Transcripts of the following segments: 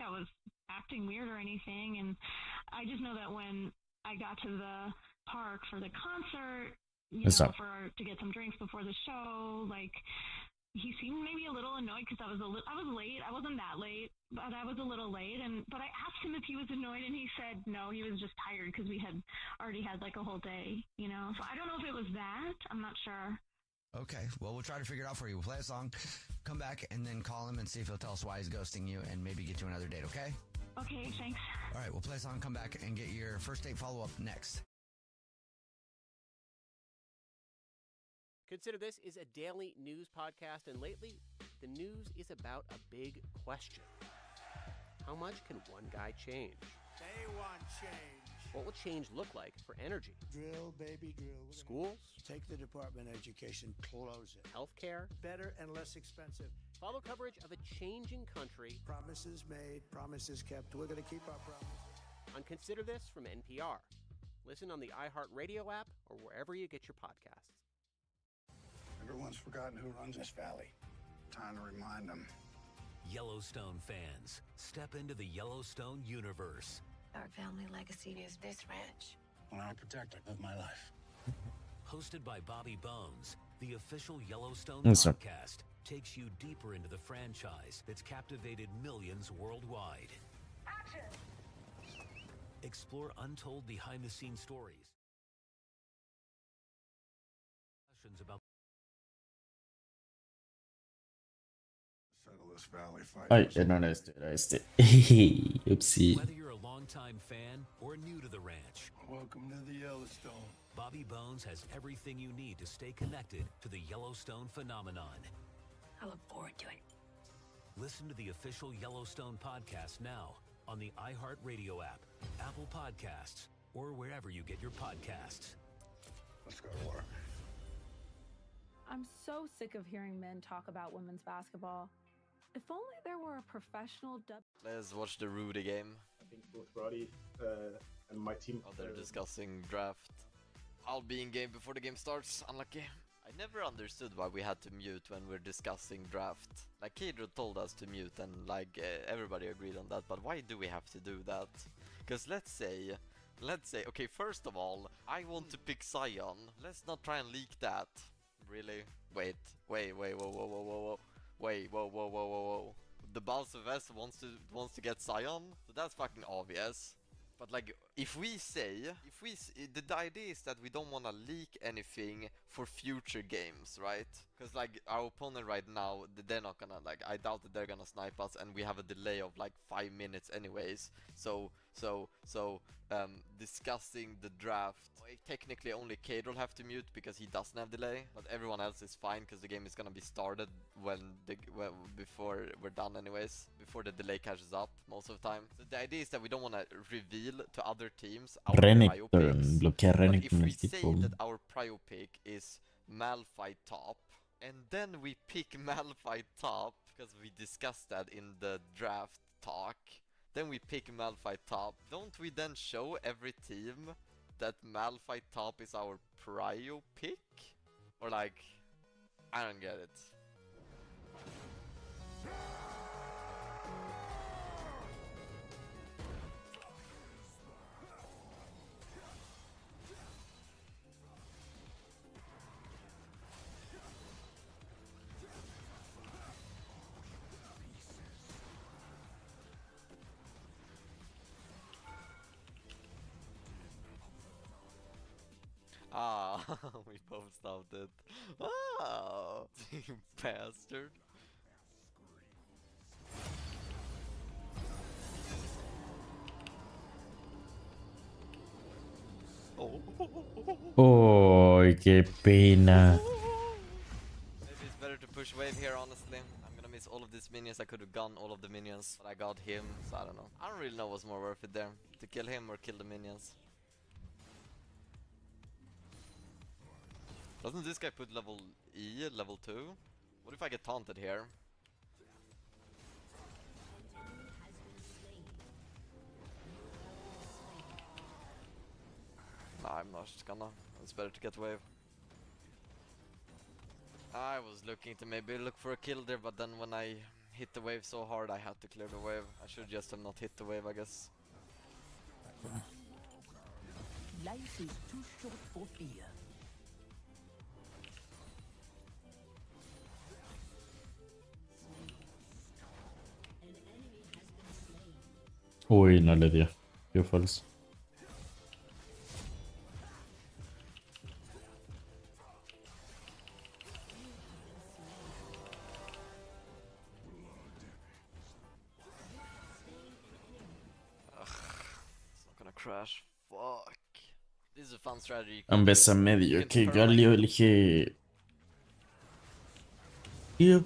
I was acting weird or anything. And I just know that when I got to the park for the concert, What's up? to get some drinks before the show, like, he seemed maybe a little annoyed because I was late. I wasn't that late, but I was a little late. But I asked him if he was annoyed, and he said no, he was just tired because we had already had like a whole day, So I don't know if it was that. I'm not sure. Okay, well, we'll try to figure it out for you. We'll play a song, come back, and then call him and see if he'll tell us why he's ghosting you and maybe get you another date, okay? Okay, thanks. All right, we'll play a song, come back, and get your first date follow-up next. Consider this is a daily news podcast, and lately, the news is about a big question. How much can one guy change? They want change. What will change look like for energy? Drill, baby, drill. Schools? Take the Department of Education, close it. Healthcare? Better and less expensive. Follow coverage of a changing country. Promises made, promises kept. We're going to keep our promises. On Consider This from NPR. Listen on the iHeartRadio app or wherever you get your podcasts. Everyone's forgotten who runs this valley. Time to remind them. Yellowstone fans, step into the Yellowstone universe. Our family legacy is this ranch. When I'm a protector of my life. Hosted by Bobby Bones, the official Yellowstone Yes, sir. podcast takes you deeper into the franchise that's captivated millions worldwide. Action! Explore untold behind-the-scenes stories. Discussions about Settle this valley fight. Ay, no era este. Upsi. whether you're a longtime fan or new to the ranch. Welcome to the Yellowstone. Bobby Bones has everything you need to stay connected to the Yellowstone phenomenon. I look forward to it. Listen to the official Yellowstone podcast now on the iHeartRadio app, Apple Podcasts, or wherever you get your podcasts. Let's go to work. I'm so sick of hearing men talk about women's basketball. If only there were a professional Let's watch the Rudy game. I think both Roddy and my team. Oh, they're discussing draft. I'll be in game before the game starts. Unlucky. I never understood why we had to mute when we're discussing draft. Like, Kedro told us to mute and like everybody agreed on that, but why do we have to do that? Because let's say, okay, first of all, I want to pick Zion. Let's not try and leak that. Really? Wait, whoa. Whoa. The Bounce of S wants to get Zion? So that's fucking obvious. But like, the idea is that we don't want to leak anything for future games, right? Because like, our opponent right now, they're not gonna, like, I doubt that they're gonna snipe us, and we have a delay of like 5 minutes anyways. So discussing the draft, technically only Cade will have to mute because he doesn't have delay, but everyone else is fine because the game is gonna be started before we're done anyways, before the delay catches up most of the time. So the idea is that we don't want to reveal to other teams our prio picks, but if we say that our prio pick is Malphite top, and then we pick Malphite top because we discussed that in the draft talk, then we pick Malphite top, don't we then show every team that Malphite top is our prio pick? Or like, I don't get it. Ah, we both stopped it. Oh, you bastard. Oh, qué pena. Maybe it's better to push wave here, honestly. I'm gonna miss all of these minions. I could have gone all of the minions, but I got him, so I don't know. I don't really know what's more worth it there. To kill him or kill the minions. Doesn't this guy put level E, level 2? What if I get taunted here? Nah, I'm not just gonna. It's better to get wave. I was looking to maybe look for a kill there, but then when I hit the wave so hard I had to clear the wave. I should just have not hit the wave, I guess. Life is too short for fear. Uy, no le dio. Dio falso. It's not gonna crash. Fuck. This is a fun strategy. Ambesa medio. Que Galio elige. Tío.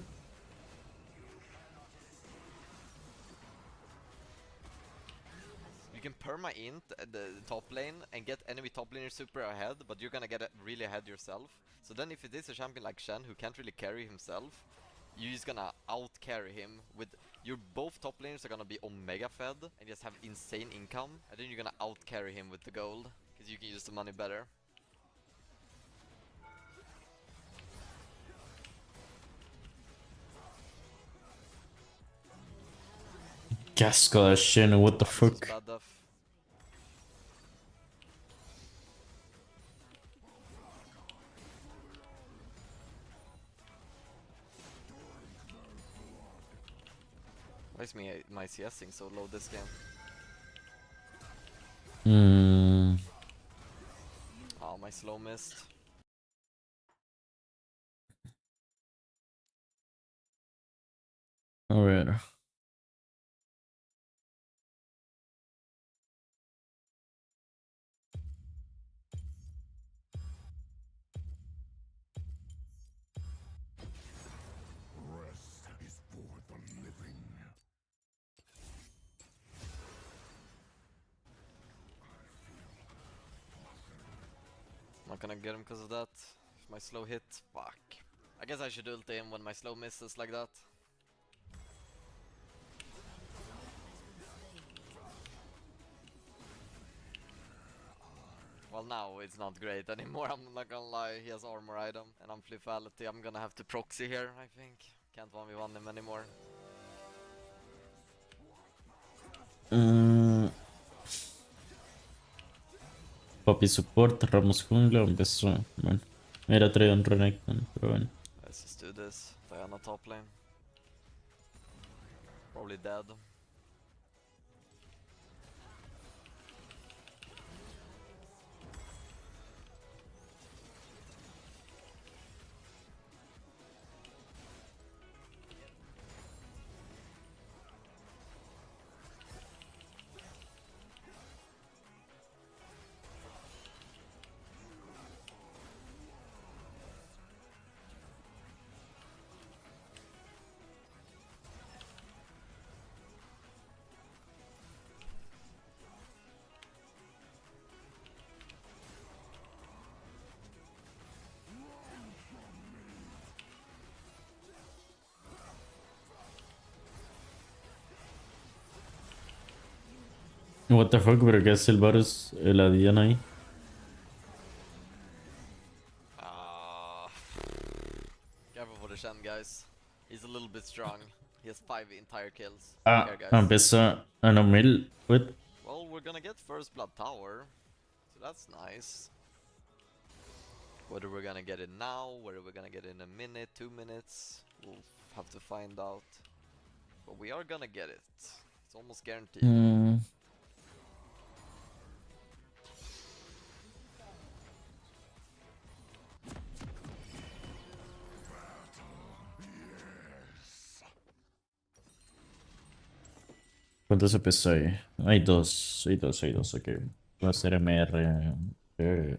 You can perma int the top lane and get enemy top laner super ahead, but you're gonna get really ahead yourself. So then if it is a champion like Shen who can't really carry himself, you're just gonna out carry him with your both top laners are gonna be omega fed and just have insane income, and then you're gonna out carry him with the gold because you can use the money better. Casco that shit, what the fuck? Bad death. Why is my CSing so low this game? Oh, my slow missed. A ver. Not gonna get him because of that. My slow hit, fuck. I guess I should ult him when my slow misses like that. Well, now it's not great anymore, I'm not gonna lie. He has armor item and I'm lethality. I'm gonna have to proxy here, I think. Can't 1v1 him anymore. Papi support, Ramos jungla, empezó. Bueno, me hubiera traído un Renekton, pero bueno. Let's just do this. Diana top lane. Probably dead. What the fuck, pero ¿qué hace el Varus, la Diana ahí? Careful for the Shen, guys. He's a little bit strong. He has 5 entire kills. Ah, Here, guys. empezó a no mil. What? Well, we're gonna get first blood tower, so that's nice. Whether we're gonna get it now, whether we're gonna get it in a minute, 2 minutes, we'll have to find out. But we are gonna get it. It's almost guaranteed. ¿Cuántos empezó ahí? Hay dos, ok. Va a ser MR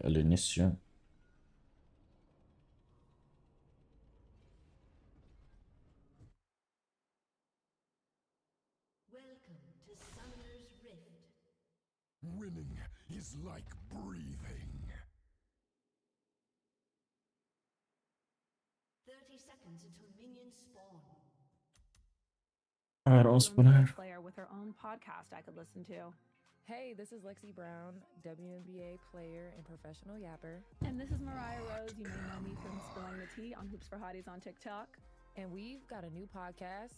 al inicio. Welcome to Summoner's Rift. Winning is like breathing. 30 seconds until minions spawn. A ver, vamos a poner. Player with her own podcast I could listen to. Hey, this is Lexi Brown, WNBA player and professional yapper. And this is Mariah Rose. You may know me from spilling the tea on Hoops for Hotties on TikTok. And we've got a new podcast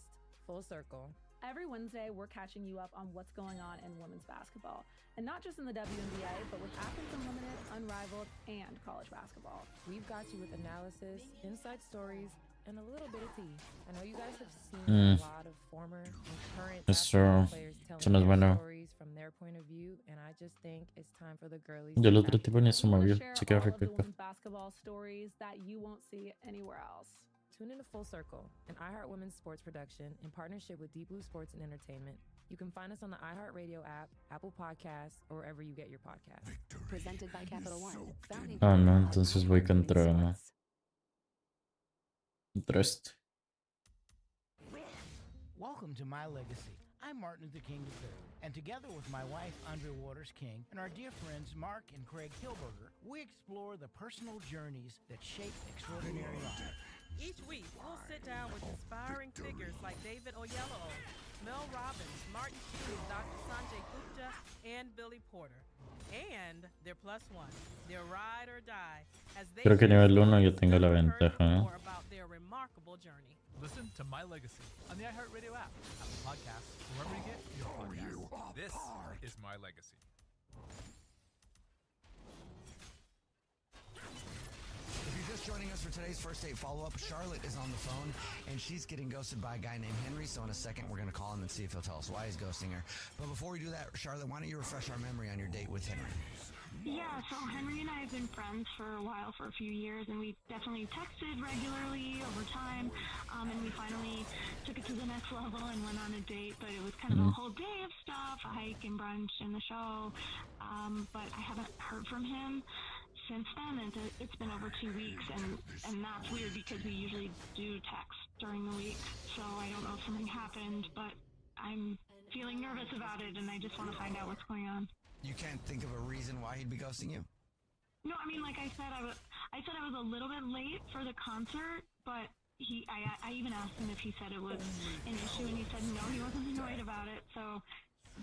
Full circle. Every Wednesday, we're catching you up on what's going on in women's basketball. And not just in the WNBA, but with Athens Unlimited, Unrivaled, and college basketball. We've got you with analysis, inside stories, and a little bit of tea. I know you guys have seen a lot of former and current basketball players telling their stories from their point of view, and I just think it's time for the girlies. Y el otro tipo ni se movió. Share Se quedó all of the recto. women's basketball stories that you won't see anywhere else. Tune into Full Circle, an iHeart Women's sports production in partnership with Deep Blue Sports and Entertainment. You can find us on the iHeartRadio app, Apple Podcasts, or wherever you get your podcasts. Presented by Capital One. Founding Ah, no, entonces voy contra este. Welcome to My Legacy. I'm Martin Luther King III, and together with my wife, Andrea Waters King, and our dear friends Mark and Craig Hilberger, we explore the personal journeys that shape extraordinary lives. Each week, we'll sit down with inspiring figures like David Oyelowo, Mel Robbins, Martin King, Dr. Sanjay Gupta, and Billy Porter. And their plus one, their ride or die, as they Creo que nivel 1 yo tengo la ventaja, ¿eh? more about their remarkable journey. Listen to My Legacy on the iHeartRadio app, Apple Podcasts, wherever you get your podcasts. This is My Legacy. If you're just joining us for today's First Date Follow-Up, Charlotte is on the phone, and she's getting ghosted by a guy named Henry, so in a second we're going to call him and see if he'll tell us why he's ghosting her. But before we do that, Charlotte, why don't you refresh our memory on your date with Henry? Yeah, so Henry and I have been friends for a while, for a few years, and we definitely texted regularly over time, and we finally took it to the next level and went on a date, but it was kind of a whole day of stuff, a hike and brunch and the show, but I haven't heard from him since then, and it's been over 2 weeks, and that's weird because we usually do text during the week, so I don't know if something happened, but I'm feeling nervous about it, and I just want to find out what's going on. You can't think of a reason why he'd be ghosting you? No, I mean, like I said, I was a little bit late for the concert, but I even asked him if he said it was an issue, and he said no, he wasn't annoyed about it, so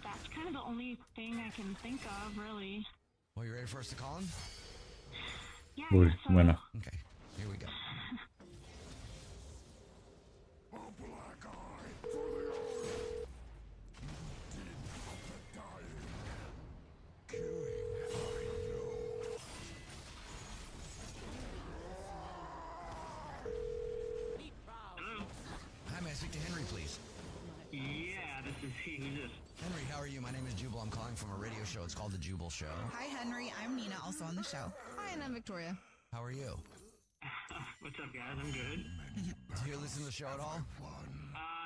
that's kind of the only thing I can think of, really. Well, you ready for us to call him? Yeah, Uy, bueno. Okay, here we go. Hi, may I speak to Henry, please? Yeah, this is he. Who's this? Henry, how are you? My name is Jubal. I'm calling from a radio show. It's called The Jubal Show. Hi, Henry. I'm Nina, also on the show. Hi, and I'm Victoria. How are you? What's up, guys? I'm good. Do you listen to the show at all?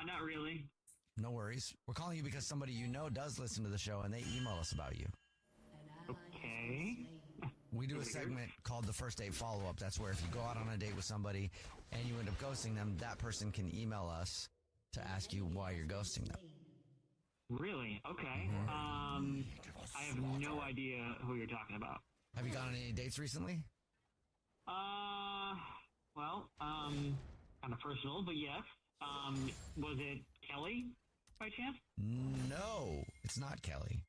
Not really. No worries. We're calling you because somebody you know does listen to the show, and they email us about you. Okay. We do a segment called the First Date Follow-Up. That's where if you go out on a date with somebody and you end up ghosting them, that person can email us to ask you why you're ghosting them. Really? Okay. I have no idea who you're talking about. Have you gone on any dates recently? Well, kind of personal, but yes. Was it Kelly by chance? No, it's not Kelly.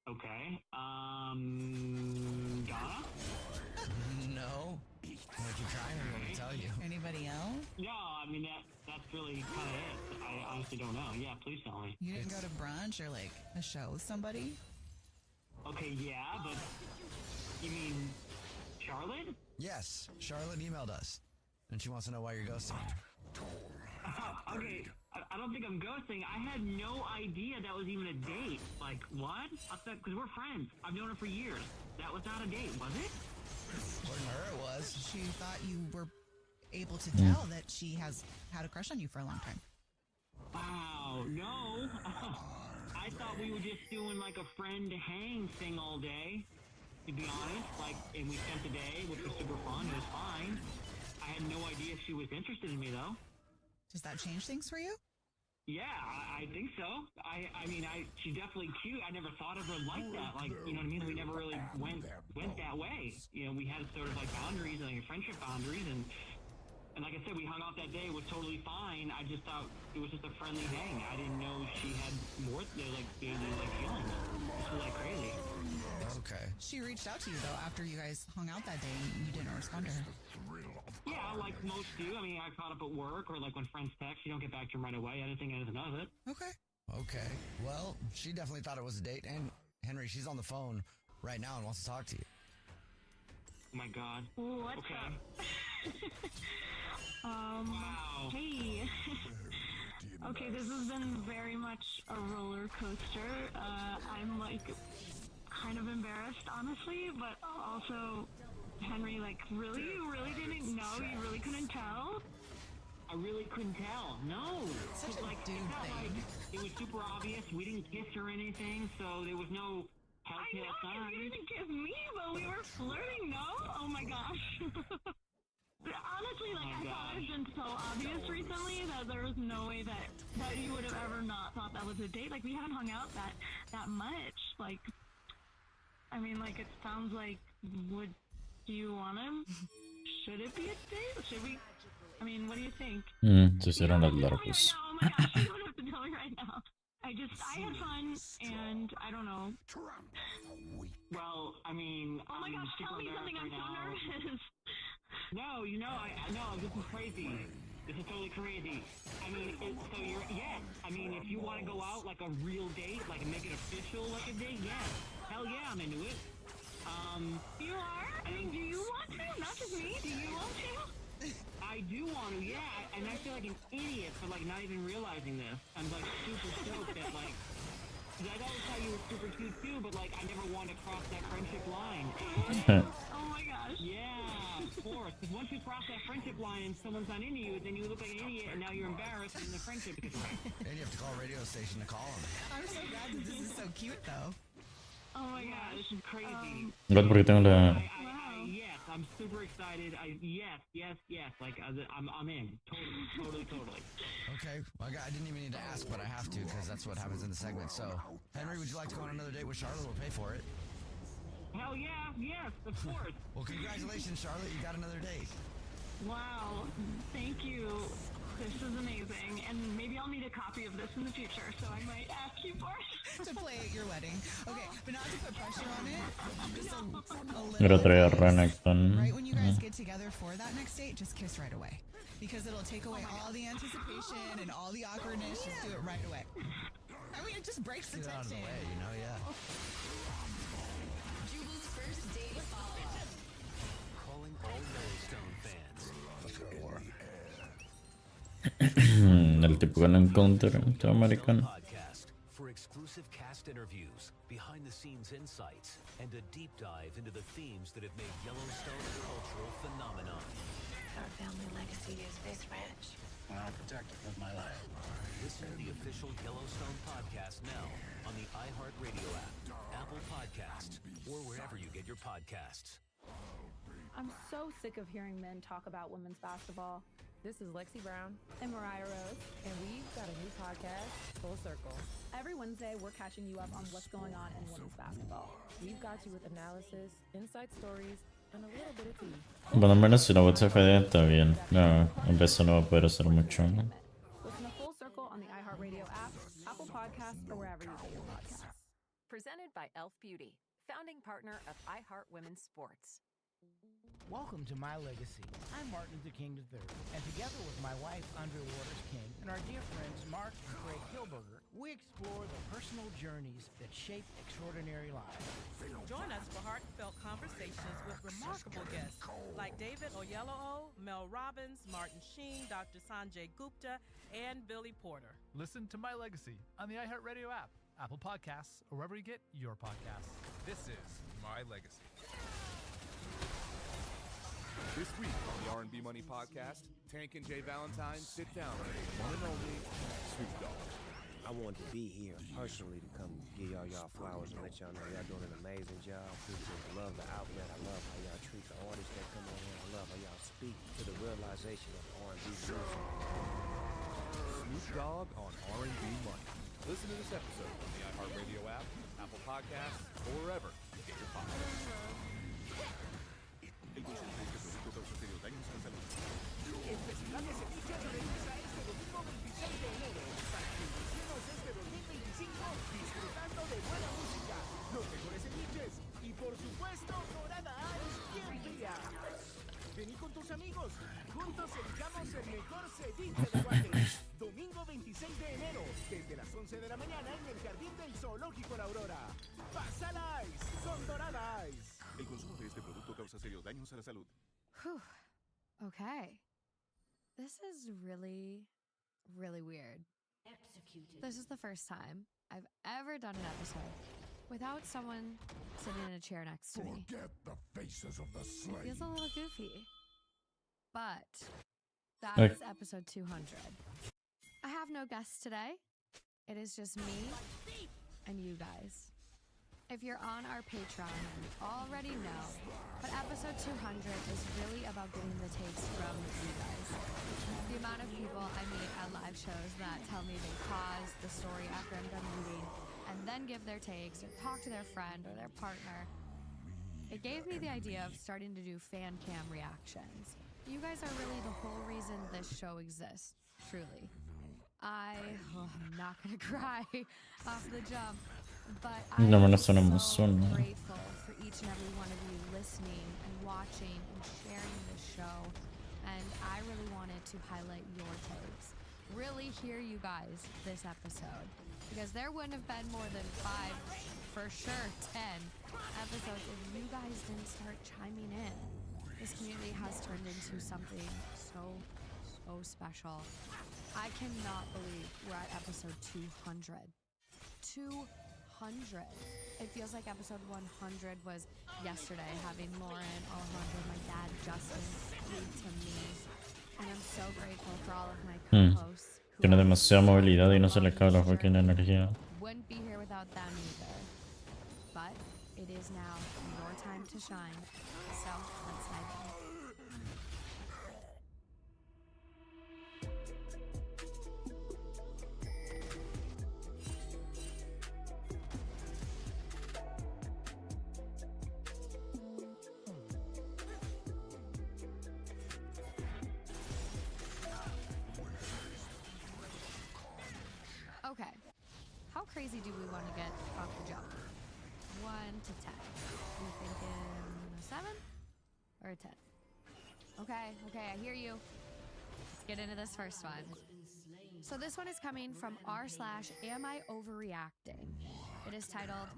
Okay. Donna? No. I'm gonna keep trying. I'm gonna tell you. Anybody else? No, I mean, that's really kind of it. I honestly don't know. Yeah, please tell me. You didn't go to brunch or like a show with somebody? Okay, yeah, but you mean Charlotte? Yes, Charlotte emailed us, and she wants to know why you're ghosting her. Okay, I don't think I'm ghosting. I had no idea that was even a date. Like, what? Because we're friends. I've known her for years. That was not a date, was it? According to her, it was. She thought you were able to tell that she has had a crush on you for a long time. Wow, no. I thought we were just doing like a friend hang thing all day, to be honest. Like, and we spent the day, which was super fun. It was fine. I had no idea she was interested in me, though. Does that change things for you? Yeah, I think so. I mean, she's definitely cute. I never thought of her like that. Like, you know what I mean? We never really went that way. You know, we had sort of like boundaries, like friendship boundaries, and like I said, we hung out that day. It was totally fine. I just thought it was just a friendly hang. I didn't know she had more, like feelings. This was like crazy. Okay. She reached out to you though after you guys hung out that day and you didn't respond to her. Yeah, while, like most do. I mean, I caught up at work, or like when friends text, you don't get back to them right away. I didn't think anything of it. Okay. Well, she definitely thought it was a date. And Henry, she's on the phone right now and wants to talk to you. Oh my God. What's up? Wow. Hey. Okay, this has been very much a roller coaster. I'm like kind of embarrassed, honestly, but also, Henry, like, really? You really didn't know? You really couldn't tell? I really couldn't tell. No. Such a like, dude it's not thing. like it was super obvious. We didn't kiss or anything, so there was no telltale signs. You didn't kiss me, but we were flirting, no? Oh my gosh. Honestly, like, I thought it's been so obvious recently that there was no way that you would have ever not thought that was a date. Like, we haven't hung out that much. Like, I mean, like, it sounds like, do you want him? Should it be a date? Should we? I mean, what do you think? Se hicieron las largas. Oh my gosh, you don't have to tell me right now. I had fun, and I don't know. Well, I mean, oh my gosh, tell me something. I'm so nervous. No, I know, this is crazy. This is totally crazy. I mean, I mean, if you want to go out like a real date, like make it official like a date, yeah. Hell yeah, I'm into it. You are? I mean, do you want to? Not just me, do you want to? I do want to, yeah, and I feel like an idiot for like not even realizing this. I'm like super stoked that like, I always thought you were super cute too, but like I never wanted to cross that friendship line. Oh my gosh. Yeah, of course. Because once you cross that friendship line and someone's not into you, then you look like an idiot, and now you're embarrassed, and the friendship gets wrecked. And you have to call a radio station to call him. I'm so glad that this is so cute, though. Oh my gosh, this is crazy. Porque tengo la... Yes, I'm super excited. Yes. Like, I'm in. Totally. Okay. Well, I didn't even need to ask, but I have to because that's what happens in the segment. So, Henry, would you like to go on another date with Charlotte? We'll pay for it. Hell yeah, yes, of course. Well, congratulations, Charlotte. You got another date. Wow, thank you. This is amazing, and maybe I'll need a copy of this in the future, so I might ask you for it. To play at your wedding. Okay, but not to put pressure on it, just a Quiero little traer bit. Renekton. Right when you guys get together for that next date, just kiss right away. Because it'll take away all the anticipation and all the awkwardness. Just do it right away. I mean, it just breaks the Get out of the tension. way, you know, yeah. Jubal's first date follow-up. Calling all Yellowstone fans. El tipo que no encounter americano. Podcast for exclusive cast interviews, behind-the-scenes insights, and a deep dive into the themes that have made Yellowstone a cultural phenomenon. Our family legacy is this ranch. I'll protect it with my life. Listen to the official Yellowstone podcast now on the iHeartRadio app, Apple Podcasts, or wherever you get your podcasts. I'm so sick of hearing men talk about women's basketball. This is Lexi Brown and Mariah Rose, and we've got a new podcast, Full Circle. Every Wednesday, we're catching you up on what's going on in women's basketball. We've got you with analysis, inside stories, and a little bit of tea. Bueno, al menos si la WTFD está bien. No, en vez no va a poder hacer mucho. Listen to Full Circle on the iHeartRadio app, Apple Podcasts, or wherever you get your podcasts. Presented by Elf Beauty, founding partner of iHeart Women's Sports. Welcome to My Legacy. I'm Martin Luther King III, and together with my wife, Andrea Waters King, and our dear friends Mark and Craig Kilberger, we explore the personal journeys that shape extraordinary lives. Join us for heartfelt conversations with remarkable guests like David Oyelowo, Mel Robbins, Martin Sheen, Dr. Sanjay Gupta, and Billy Porter. Listen to My Legacy on the iHeartRadio app, Apple Podcasts, or wherever you get your podcasts. This is My Legacy. This week on the R&B Money Podcast, Tank and Jay Valentine sit down with the one and only Snoop Dogg. I wanted to be here personally to come give y'all flowers and let y'all know y'all doing an amazing job. I love the outlet. I love how y'all treat the artists that come on here. I love how y'all speak to the realization of R&B music. Snoop Dogg on R&B Money. Listen to this episode on the iHeartRadio app, Apple Podcasts, or wherever you get your podcasts. El festival de Sevilla regresa este domingo 26 de enero para que iniciemos este 2025 disfrutando de buena música, los mejores enriches y por supuesto Dorada Ice bien fría. Vení con tus amigos, juntos elijamos el mejor ceviche de Guate. Domingo 26 de enero, desde las 11 de la mañana en el Jardín del Zoológico La Aurora. Pásala Ice con Dorada Ice. El consumo de este producto causa serios daños a la salud. Whew. Okay. This is really, really weird. This is the first time I've ever done an episode without someone sitting in a chair next to me. Forget the faces of the slain. It feels a little goofy. But that Okay. is episode 200. I have no guests today. It is just me and you guys. If you're on our Patreon, you already know, but episode 200 is really about getting the takes from you guys. The amount of people I meet at live shows that tell me they pause the story after I'm done reading and then give their takes or talk to their friend or their partner. It gave me the idea of starting to do fan cam reactions. You guys are really the whole reason this show exists, truly. I'm not gonna cry off the jump, but No me I'm lo suena so emoción. grateful for each and every one of you listening and watching and sharing this show. And I really wanted to highlight your takes. Really hear you guys this episode, because there wouldn't have been more than 5, for sure 10 episodes if you guys didn't start chiming in. This community has turned into something so special. I cannot believe we're at episode 200. 200. It feels like episode 100 was yesterday, having Lauren, Alejandro, my dad, Justin, read to me. And I'm so grateful for all of my co-hosts. Tiene demasiada movilidad y no se le acaba la fucking energía. Wouldn't be here without them either. But it is now your time to shine. So let's dive in. Okay, how crazy do we want to get off the jump? 1 to 10. You thinking a 7 or a 10? Okay, I hear you. Let's get into this first one. So this one is coming from r/Am I Overreacting? It is titled,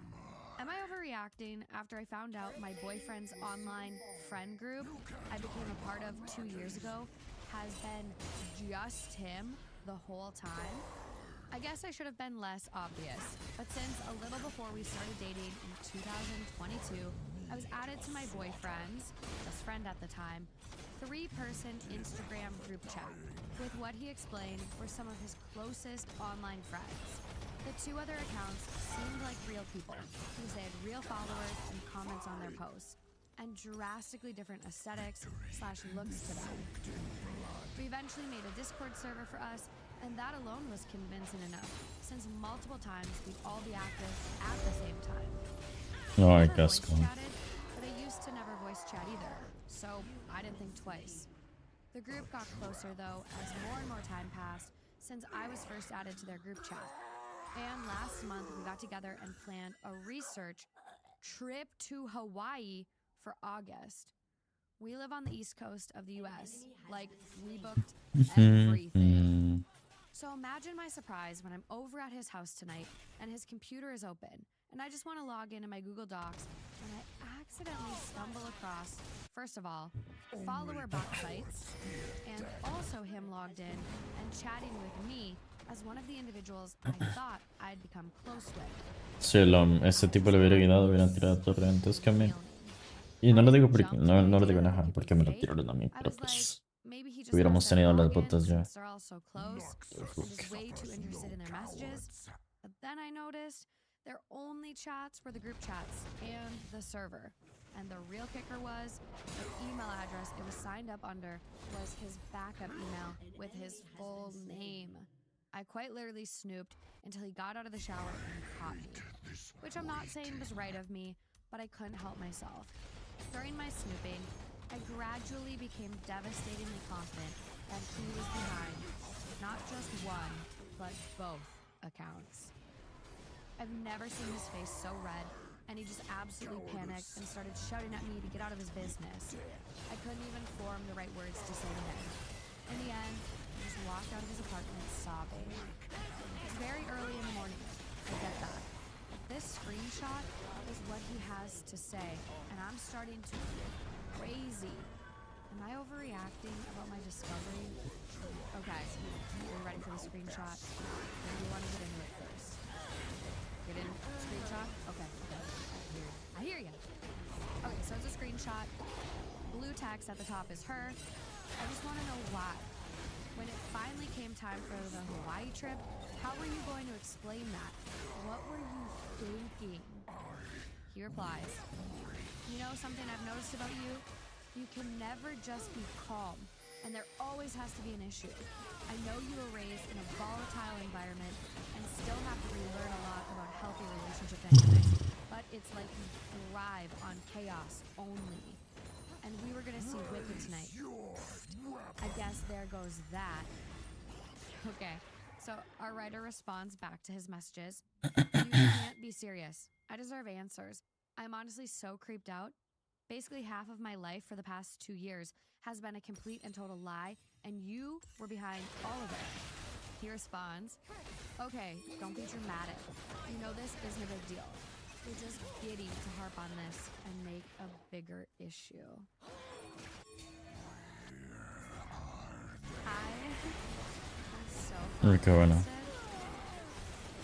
Am I Overreacting After I Found Out My Boyfriend's Online Friend Group I became a part of 2 years ago has been just him the whole time? I guess I should have been less obvious, but since a little before we started dating in 2022, I was added to my boyfriend's, best friend at the time, 3-person Instagram group chat with what he explained were some of his closest online friends. The 2 other accounts seemed like real people because they had real followers and comments on their posts, and drastically different aesthetics/looks to them. We eventually made a Discord server for us, and that alone was convincing enough, since multiple times we'd all be active at the same time. No hay Never casco. voice chatted, but I used to never voice chat either, so I didn't think twice. The group got closer though as more and more time passed since I was first added to their group chat. And last month we got together and planned a research trip to Hawaii for August. We live on the East Coast of the US, like we booked everything. So imagine my surprise when I'm over at his house tonight and his computer is open and I just want to log into my Google Docs and I accidentally stumble across, first of all, follower bot sites and also him logged in and chatting with me as one of the individuals I thought I'd become close with. Si ese tipo le hubiera quedado, hubieran tirado torre antes que a mí. Y no lo digo porque, no lo digo nada, porque me lo tiraron a mí, pero pues hubiéramos tenido las botas ya. They're all so close. I'm just way too interested in their messages. But then I noticed their only chats were the group chats and the server. And the real kicker was the email address it was signed up under was his backup email with his full name. I quite literally snooped until he got out of the shower and caught me. Which I'm not saying was right of me, but I couldn't help myself. During my snooping, I gradually became devastatingly confident that he was behind not just one, but both accounts. I've never seen his face so red and he just absolutely panicked and started shouting at me to get out of his business. I couldn't even form the right words to say to him. In the end, he just walked out of his apartment sobbing. It's very early in the morning. I get that. But this screenshot is what he has to say, and I'm starting to feel crazy. Am I overreacting about my discovery? Okay, we're ready for the screenshot. Maybe we want to get into it first. Get in screenshot? Okay. I hear you. Okay, so it's a screenshot. Blue text at the top is her. I just want to know why. When it finally came time for the Hawaii trip, how were you going to explain that? What were you thinking? He replies, you know something I've noticed about you? You can never just be calm, and there always has to be an issue. I know you were raised in a volatile environment and still have to relearn a lot about healthy relationship dynamics, but it's like you thrive on chaos only. And we were gonna see Wicked tonight. I guess there goes that. Okay, so our writer responds back to his messages. You can't be serious. I deserve answers. I'm honestly so creeped out. Basically, half of my life for the past 2 years has been a complete and total lie, and you were behind all of it. He responds, okay, don't be dramatic. You know this isn't a big deal. You're just giddy to harp on this and make a bigger issue. I'm so flabbergasted.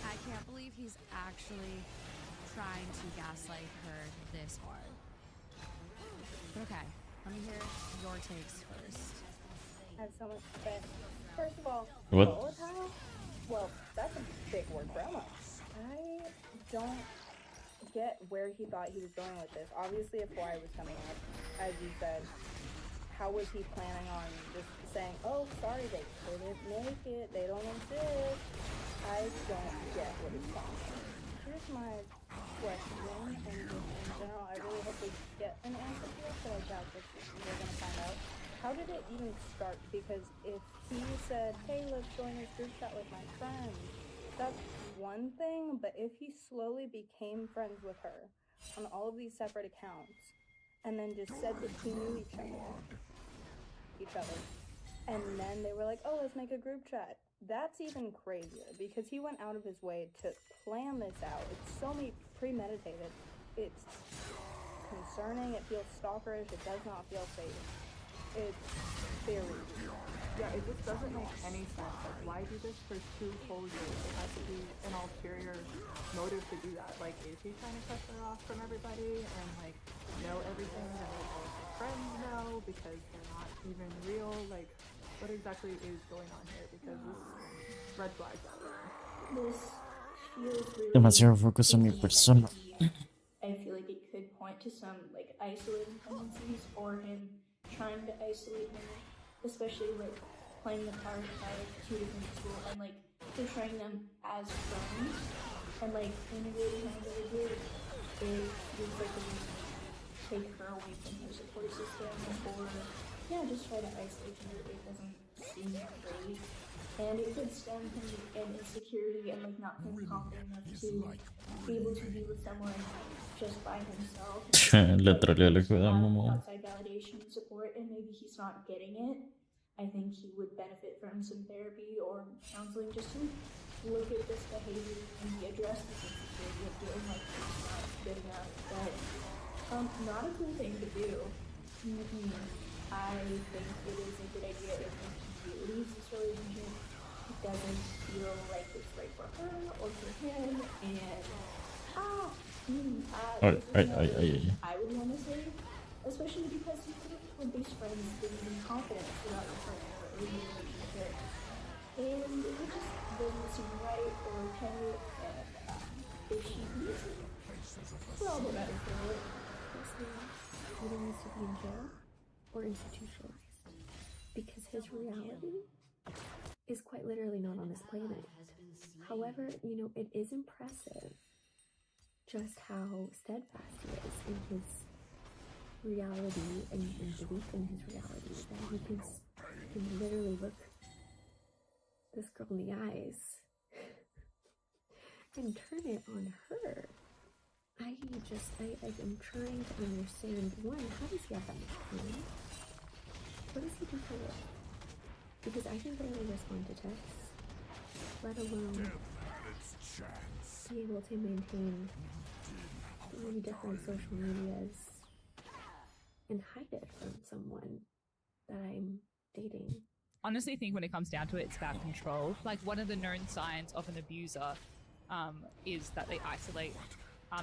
I can't believe he's actually trying to gaslight her this hard. Okay, let me hear your takes first. I have so much to say. First of all, What? volatile? Well, that's a big word for Emma. I don't get where he thought he was going with this. Obviously, if Hawaii was coming up, as you said, how was he planning on just saying, oh, sorry, they couldn't make it, they don't exist? I don't get what he's talking. Here's my question, and in general, I really hope we get an answer to it, but I doubt that we're going to find out. How did it even start? Because if he said, hey, let's join this group chat with my friends, that's one thing, but if he slowly became friends with her on all of these separate accounts, and then just said that he knew each other, and then they were like, oh, let's make a group chat. That's even crazier, because he went out of his way to plan this out. It's so premeditated. It's concerning. It feels stalkerish. It does not feel safe. It's very weird. Yeah, it just doesn't make any sense. Like, why do this for 2 whole years? It has to be an ulterior motive to do that. Like, is he trying to cut her off from everybody and, like, know everything that all of her friends know because they're not even real? Like, what exactly is going on here? Because this red flags out there. This feels really Demasiado focus en mi persona. I feel like it could point to some like isolating tendencies or him trying to isolate her, especially like playing the part of 2 different people and like portraying them as friends and like integrating her into the group. It feels like it would take her away from her support system or just try to isolate her. It doesn't seem great. And it could stem from an insecurity and like not feeling confident enough to be able to be with someone just by himself. Le troleó el hijo de mamá. Outside validation and support, and maybe he's not getting it. I think he would benefit from some therapy or counseling just to look at this behavior and address this insecurity of feeling like he's not good enough. But not a cool thing to do. I think it is a good idea if he leaves this relationship. It doesn't feel like it's right for her or for him, and I would want to say, especially because you could have been friends giving confidence without your partner or in a relationship, and it just doesn't seem right or okay. And if she leaves it, we're all the better for it. Either needs to be in jail or institutionalized, because his reality is quite literally not on this planet. However, it is impressive just how steadfast he is in his reality and belief in his reality, that he can literally look this girl in the eyes and turn it on her. I just this. I'm trying to understand, one, how does he have that much time? What does he do for work? Because I can barely respond to texts, let alone be able to maintain 3 different social medias and hide it from someone that I'm dating. Honestly, I think when it comes down to it, it's about control. Like, one of the known signs of an abuser is that they isolate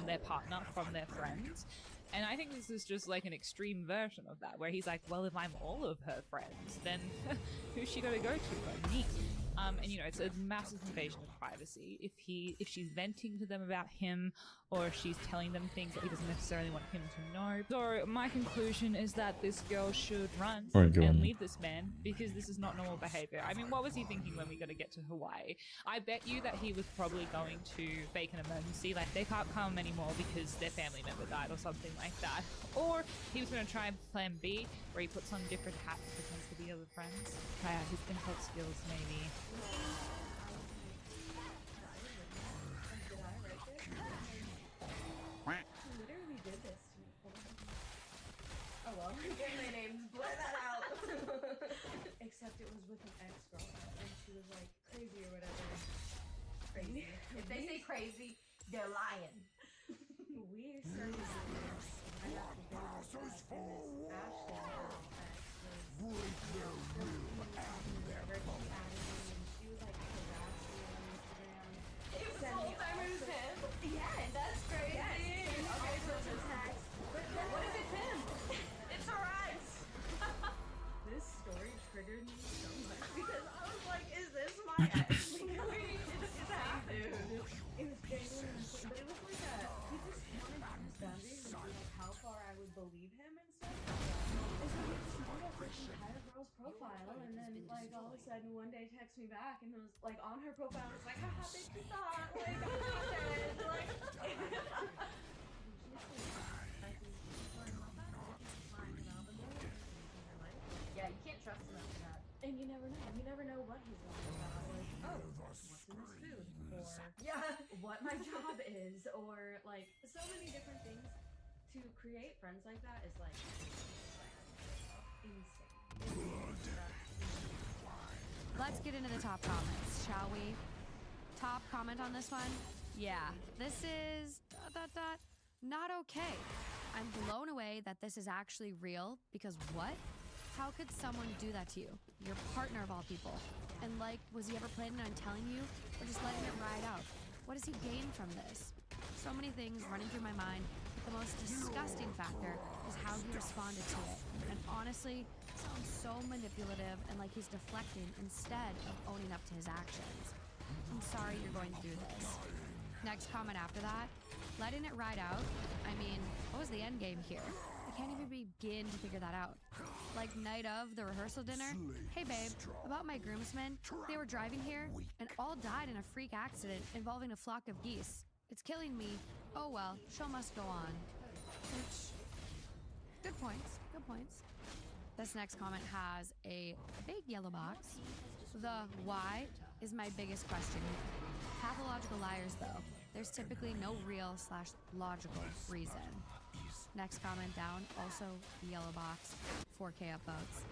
their partner from their friends. And I think this is just like an extreme version of that, where he's like, well, if I'm all of her friends, then who's she gonna go to but me? And you know, it's a massive invasion of privacy. If she's venting to them about him, or if she's telling them things that he doesn't necessarily want him to know. So my conclusion is that this girl should run and leave this man, because this is not normal behavior. I mean, what was he thinking when we got to get to Hawaii? I bet you that he was probably going to fake an emergency, like they can't come anymore because their family member died or something like that. Or he was going to try plan B, where he puts on different hats and pretends to be other friends. Try out his impulse skills, maybe. Literally did this to me. Oh well, get my name, blur that out. Except it was with an ex-girlfriend, and she was like crazy or whatever. Crazy. If they say crazy, they're lying. We started doing this. I got the baby and this Ashton girl ex was and she was like harassing me on Instagram. It was the whole time it was him? Yeah, that's crazy. Yes. Okay, so it's a text. But what if it's him? It's her ex. This story triggered me so much because I was like, is this my ex? Because it's half dude. It was genuinely insane, but it was like he just wanted to use boundaries and be like how far I would believe him and stuff. And so he just made up this entire girl's profile, and then like all of a sudden one day texts me back and was like on her profile was like, haha, bitch, you thought like I'm not dead. Like yeah, you can't trust him after that. And you never know. You never know what he's lying about. Like, oh, what's in this food? Or yeah, what my job is, or like so many different things. To create friends like that is like insane. Let's get into the top comments, shall we? Top comment on this one? Yeah, this is not okay. I'm blown away that this is actually real, because what? How could someone do that to you? Your partner of all people. And like, was he ever planning on telling you, or just letting it ride out? What does he gain from this? So many things running through my mind. The most disgusting factor is how he responded to it. And honestly, it sounds so manipulative and like he's deflecting instead of owning up to his actions. I'm sorry you're going through this. Next comment after that, letting it ride out. I mean, what was the end game here? I can't even begin to figure that out. Like night of the rehearsal dinner. Hey babe, about my groomsmen, they were driving here and all died in a freak accident involving a flock of geese. It's killing me. Oh well, show must go on. Which, good points, good points. This next comment has a big yellow box. The why is my biggest question. Pathological liars though. There's typically no real/logical reason. Next comment down, also yellow box, 4K upvotes.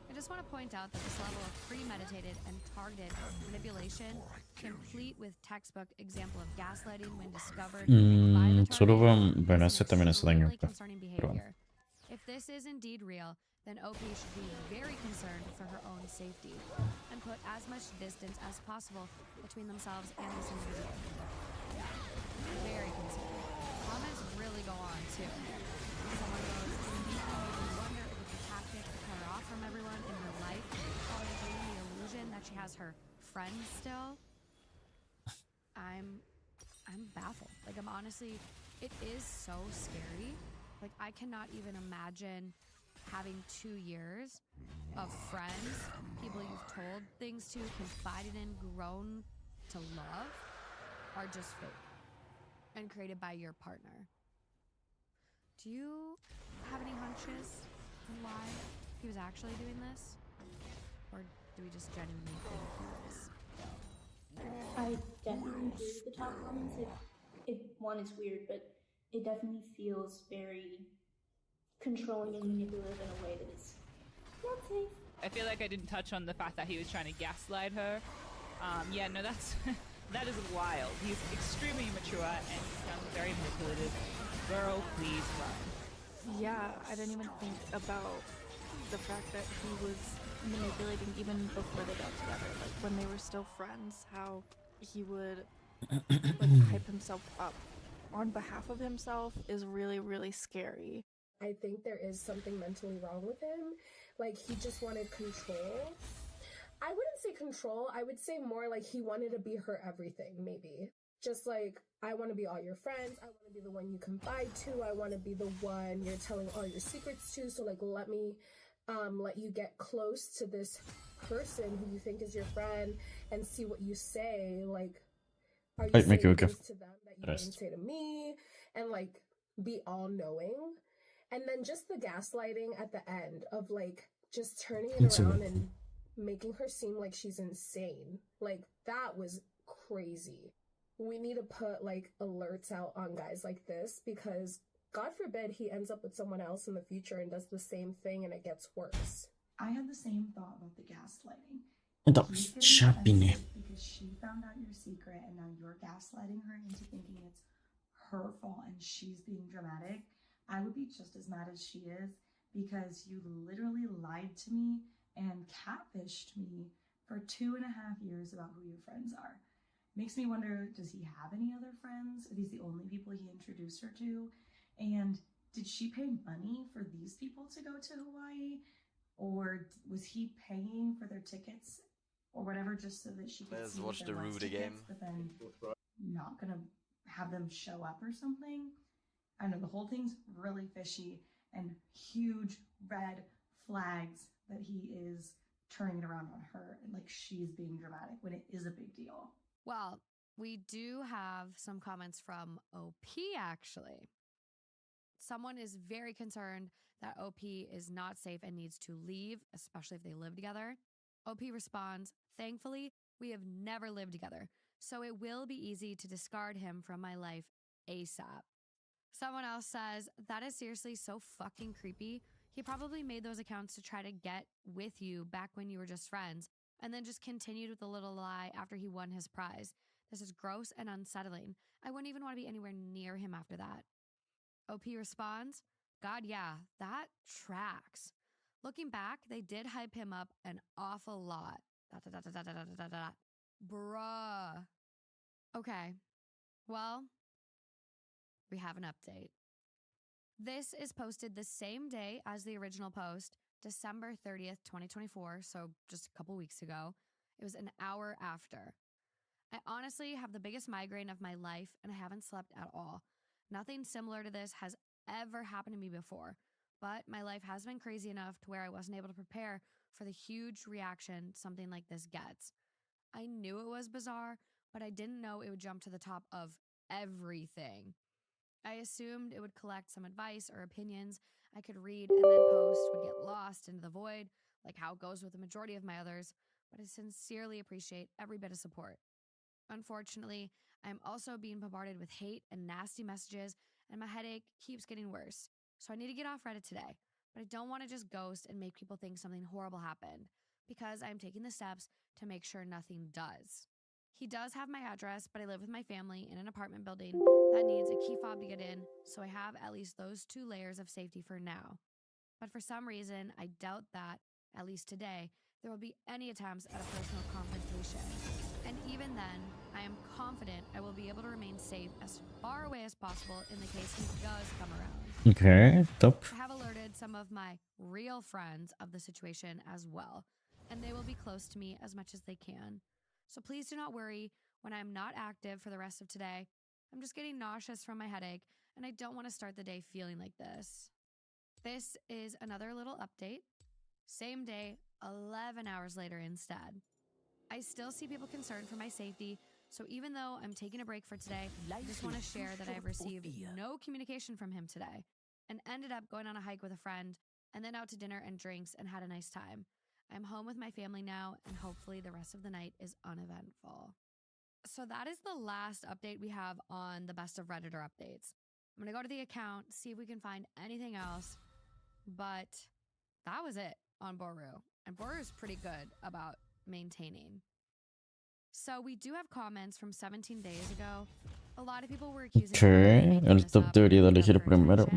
I just want to point out that this level of premeditated and targeted manipulation, complete with textbook example of gaslighting when discovered by the Solo target, bueno, is ese an también hace daño. extremely concerning Pero bueno. behavior. If this is indeed real, then OP should be very concerned for her own safety and put as much distance as possible between themselves and this individual. Yeah, very concerned. Comments really go on too. Someone goes, indeed, you wonder if it's a tactic to cut her off from everyone in her life, while maintaining the illusion that she has her friends still. I'm baffled. Like, I'm honestly, it is so scary. Like, I cannot even imagine having 2 years of friends, people you've told things to, confided in, grown to love, are just fake and created by your partner. Do you have any hunches on why he was actually doing this? Or do we just genuinely think he was? I definitely agree with the top comments. One, it's weird, but it definitely feels very controlling and manipulative in a way that is not safe. I feel like I didn't touch on the fact that he was trying to gaslight her. Yeah, no, that's that is wild. He's extremely immature and he sounds very manipulative. Girl, please run. Yeah, I didn't even think about the fact that he was manipulating even before they got together. Like when they were still friends, how he would like hype himself up on behalf of himself is really, really scary. I think there is something mentally wrong with him. Like, he just wanted control. I wouldn't say control. I would say more like he wanted to be her everything, maybe. Just like, I want to be all your friends. I want to be the one you confide to. I want to be the one you're telling all your secrets to. So, like, let me let you get close to this person who you think is your friend and see what you say. Like, are you saying things to them that you wouldn't say to me? And, like, be all-knowing. And then just the gaslighting at the end of, like, just turning it around and making her seem like she's insane. Like, that was crazy. We need to put, like, alerts out on guys like this because, God forbid, he ends up with someone else in the future and does the same thing and it gets worse. I had the same thought about the gaslighting. Então, He's getting Chapine. defensive because she found out your secret and now you're gaslighting her into thinking it's her fault and she's being dramatic. I would be just as mad as she is because you literally lied to me and catfished me for 2.5 years about who your friends are. Makes me wonder, does he have any other friends? Are these the only people he introduced her to? And did she pay money for these people to go to Hawaii? Or was he paying for their tickets or whatever just so that she could Let's see watch if the there was root tickets, again. but then not gonna have them show up or something? I know the whole thing's really fishy and huge red flags that he is turning it around on her and like she's being dramatic when it is a big deal. Well, we do have some comments from OP actually. Someone is very concerned that OP is not safe and needs to leave, especially if they live together. OP responds, "Thankfully, we have never lived together, so it will be easy to discard him from my life ASAP." Someone else says, "That is seriously so fucking creepy. He probably made those accounts to try to get with you back when you were just friends, and then just continued with a little lie after he won his prize. This is gross and unsettling. I wouldn't even want to be anywhere near him after that." OP responds, "God, yeah, that tracks. Looking back, they did hype him up an awful lot. ... Bruh." Okay, well, we have an update. This is posted the same day as the original post, December 30th, 2024, so just a couple weeks ago. It was an hour after. I honestly have the biggest migraine of my life and I haven't slept at all. Nothing similar to this has ever happened to me before, but my life has been crazy enough to where I wasn't able to prepare for the huge reaction something like this gets. I knew it was bizarre, but I didn't know it would jump to the top of everything. I assumed it would collect some advice or opinions I could read and then post would get lost into the void, like how it goes with the majority of my others, but I sincerely appreciate every bit of support. Unfortunately, I'm also being bombarded with hate and nasty messages, and my headache keeps getting worse. So I need to get off Reddit today, but I don't want to just ghost and make people think something horrible happened, because I'm taking the steps to make sure nothing does. He does have my address, but I live with my family in an apartment building that needs a key fob to get in, so I have at least those 2 layers of safety for now. But for some reason, I doubt that, at least today, there will be any attempts at a personal confrontation. And even then, I am confident I will be able to remain safe as far away as possible in the case he does come around. Okay, top. I have alerted some of my real friends of the situation as well, and they will be close to me as much as they can. So please do not worry when I'm not active for the rest of today. I'm just getting nauseous from my headache, and I don't want to start the day feeling like this. This is another little update. Same day, 11 hours later instead. I still see people concerned for my safety, so even though I'm taking a break for today, I just want to share that I've received no communication from him today and ended up going on a hike with a friend and then out to dinner and drinks and had a nice time. I'm home with my family now, and hopefully the rest of the night is uneventful. So that is the last update we have on the Best of Redditor updates. I'm gonna go to the account, see if we can find anything else. But that was it on Boru. And Boru is pretty good about maintaining. So we do have comments from 17 days ago. A lot of people were accusing Ok, el top debería de elegir primero.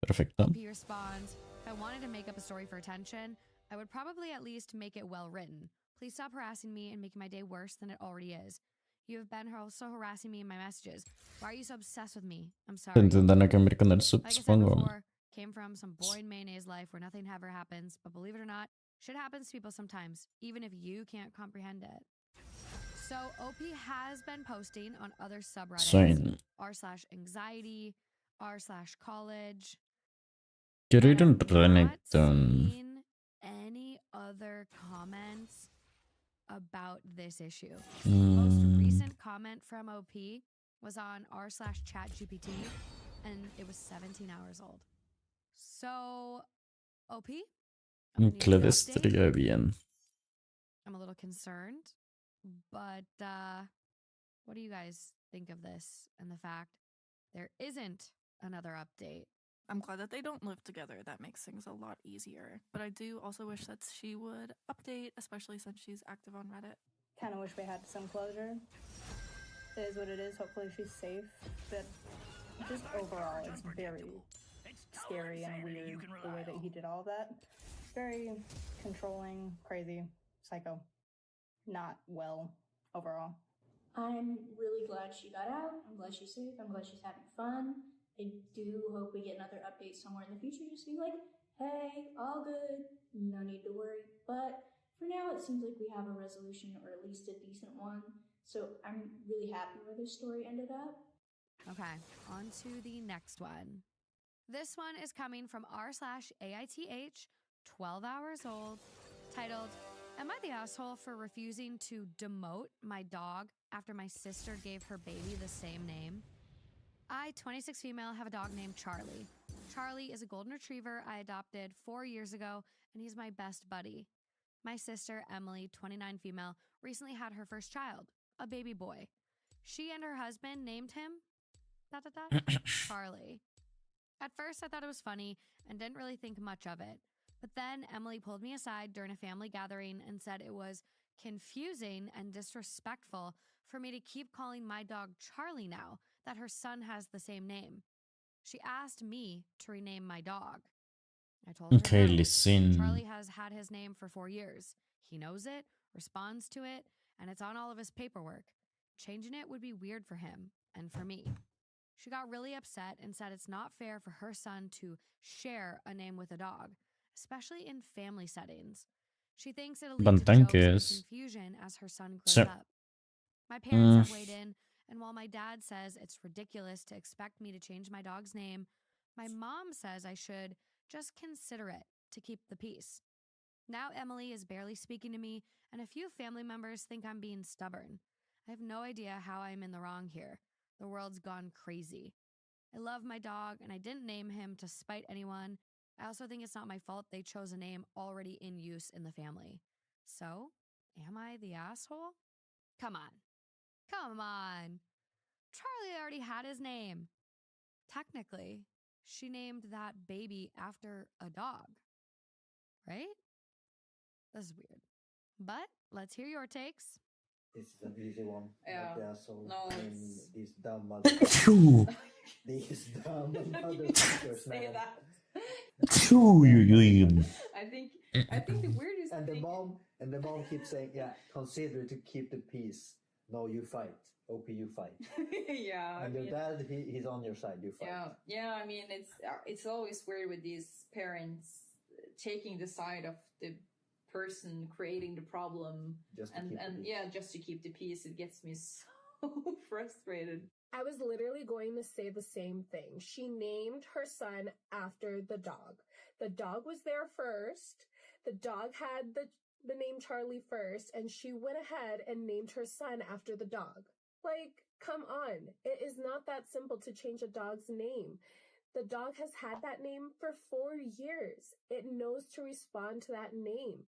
Perfecto. OP responds, if I wanted to make up a story for attention, I would probably at least make it well written. Please stop harassing me and making my day worse than it already is. You have been also harassing me in my messages. Why are you so obsessed with me? I'm sorry. Intentan a cambiar con el sub, Like I said supongo. before, came from some boring mayonnaise life where nothing ever happens, but believe it or not, shit happens to people sometimes, even if you can't comprehend it. So OP has been posting on other subreddits, Same. r/anxiety, r/college. Quiero ir un Not Renekton. seen any other comments about this issue. The most recent comment from OP was on r/ChatGPT, and it was 17 hours old. So, OP, Que le estaría bien. I'm a little concerned, but what do you guys think of this and the fact there isn't another update? I'm glad that they don't live together. That makes things a lot easier. But I do also wish that she would update, especially since she's active on Reddit. Kind of wish we had some closure. It is what it is. Hopefully she's safe. But just overall, it's very scary and weird the way that he did all of that. Very controlling, crazy, psycho. Not well overall. I'm really glad she got out. I'm glad she's safe. I'm glad she's having fun. I do hope we get another update somewhere in the future, just being like, hey, all good, no need to worry. But for now, it seems like we have a resolution, or at least a decent one. So I'm really happy where this story ended up. Okay, on to the next one. This one is coming from r/AITH, 12 hours old, titled, Am I the asshole for refusing to demote my dog after my sister gave her baby the same name? I, 26 female, have a dog named Charlie. Charlie is a golden retriever I adopted 4 years ago, and he's my best buddy. My sister, Emily, 29 female, recently had her first child, a baby boy. She and her husband named him Charlie. At first, I thought it was funny and didn't really think much of it. But then Emily pulled me aside during a family gathering and said it was confusing and disrespectful for me to keep calling my dog Charlie now that her son has the same name. She asked me to rename my dog. I told her Okay, no. listen. Charlie has had his name for 4 years. He knows it, responds to it, and it's on all of his paperwork. Changing it would be weird for him and for me. She got really upset and said it's not fair for her son to share a name with a dog, especially in family settings. She thinks it'll lead to jokes and confusion as her son grows up. My parents have weighed in, and while my dad says it's ridiculous to expect me to change my dog's name, my mom says I should just consider it to keep the peace. Now Emily is barely speaking to me, and a few family members think I'm being stubborn. I have no idea how I'm in the wrong here. The world's gone crazy. I love my dog, and I didn't name him to spite anyone. I also think it's not my fault they chose a name already in use in the family. So, am I the asshole? Come on. Come on. Charlie already had his name. Technically, she named that baby after a dog. Right? This is weird. But let's hear your takes. This is an easy one. Yeah. Like the asshole. No, I mean, it's- these dumb Achoo. These dumb motherfuckers, Say man. that. I think the weirdest and the thing. mom keeps saying, yeah, consider to keep the peace. No, you fight. OP, you fight. Yeah. And your dad, he's on your side. You fight. Yeah. I mean, it's always weird with these parents taking the side of the person creating the problem, just to keep the peace. It gets me so frustrated. I was literally going to say the same thing. She named her son after the dog. The dog was there first. The dog had the name Charlie first, and she went ahead and named her son after the dog. Like, come on. It is not that simple to change a dog's name. The dog has had that name for 4 years. It knows to respond to that name.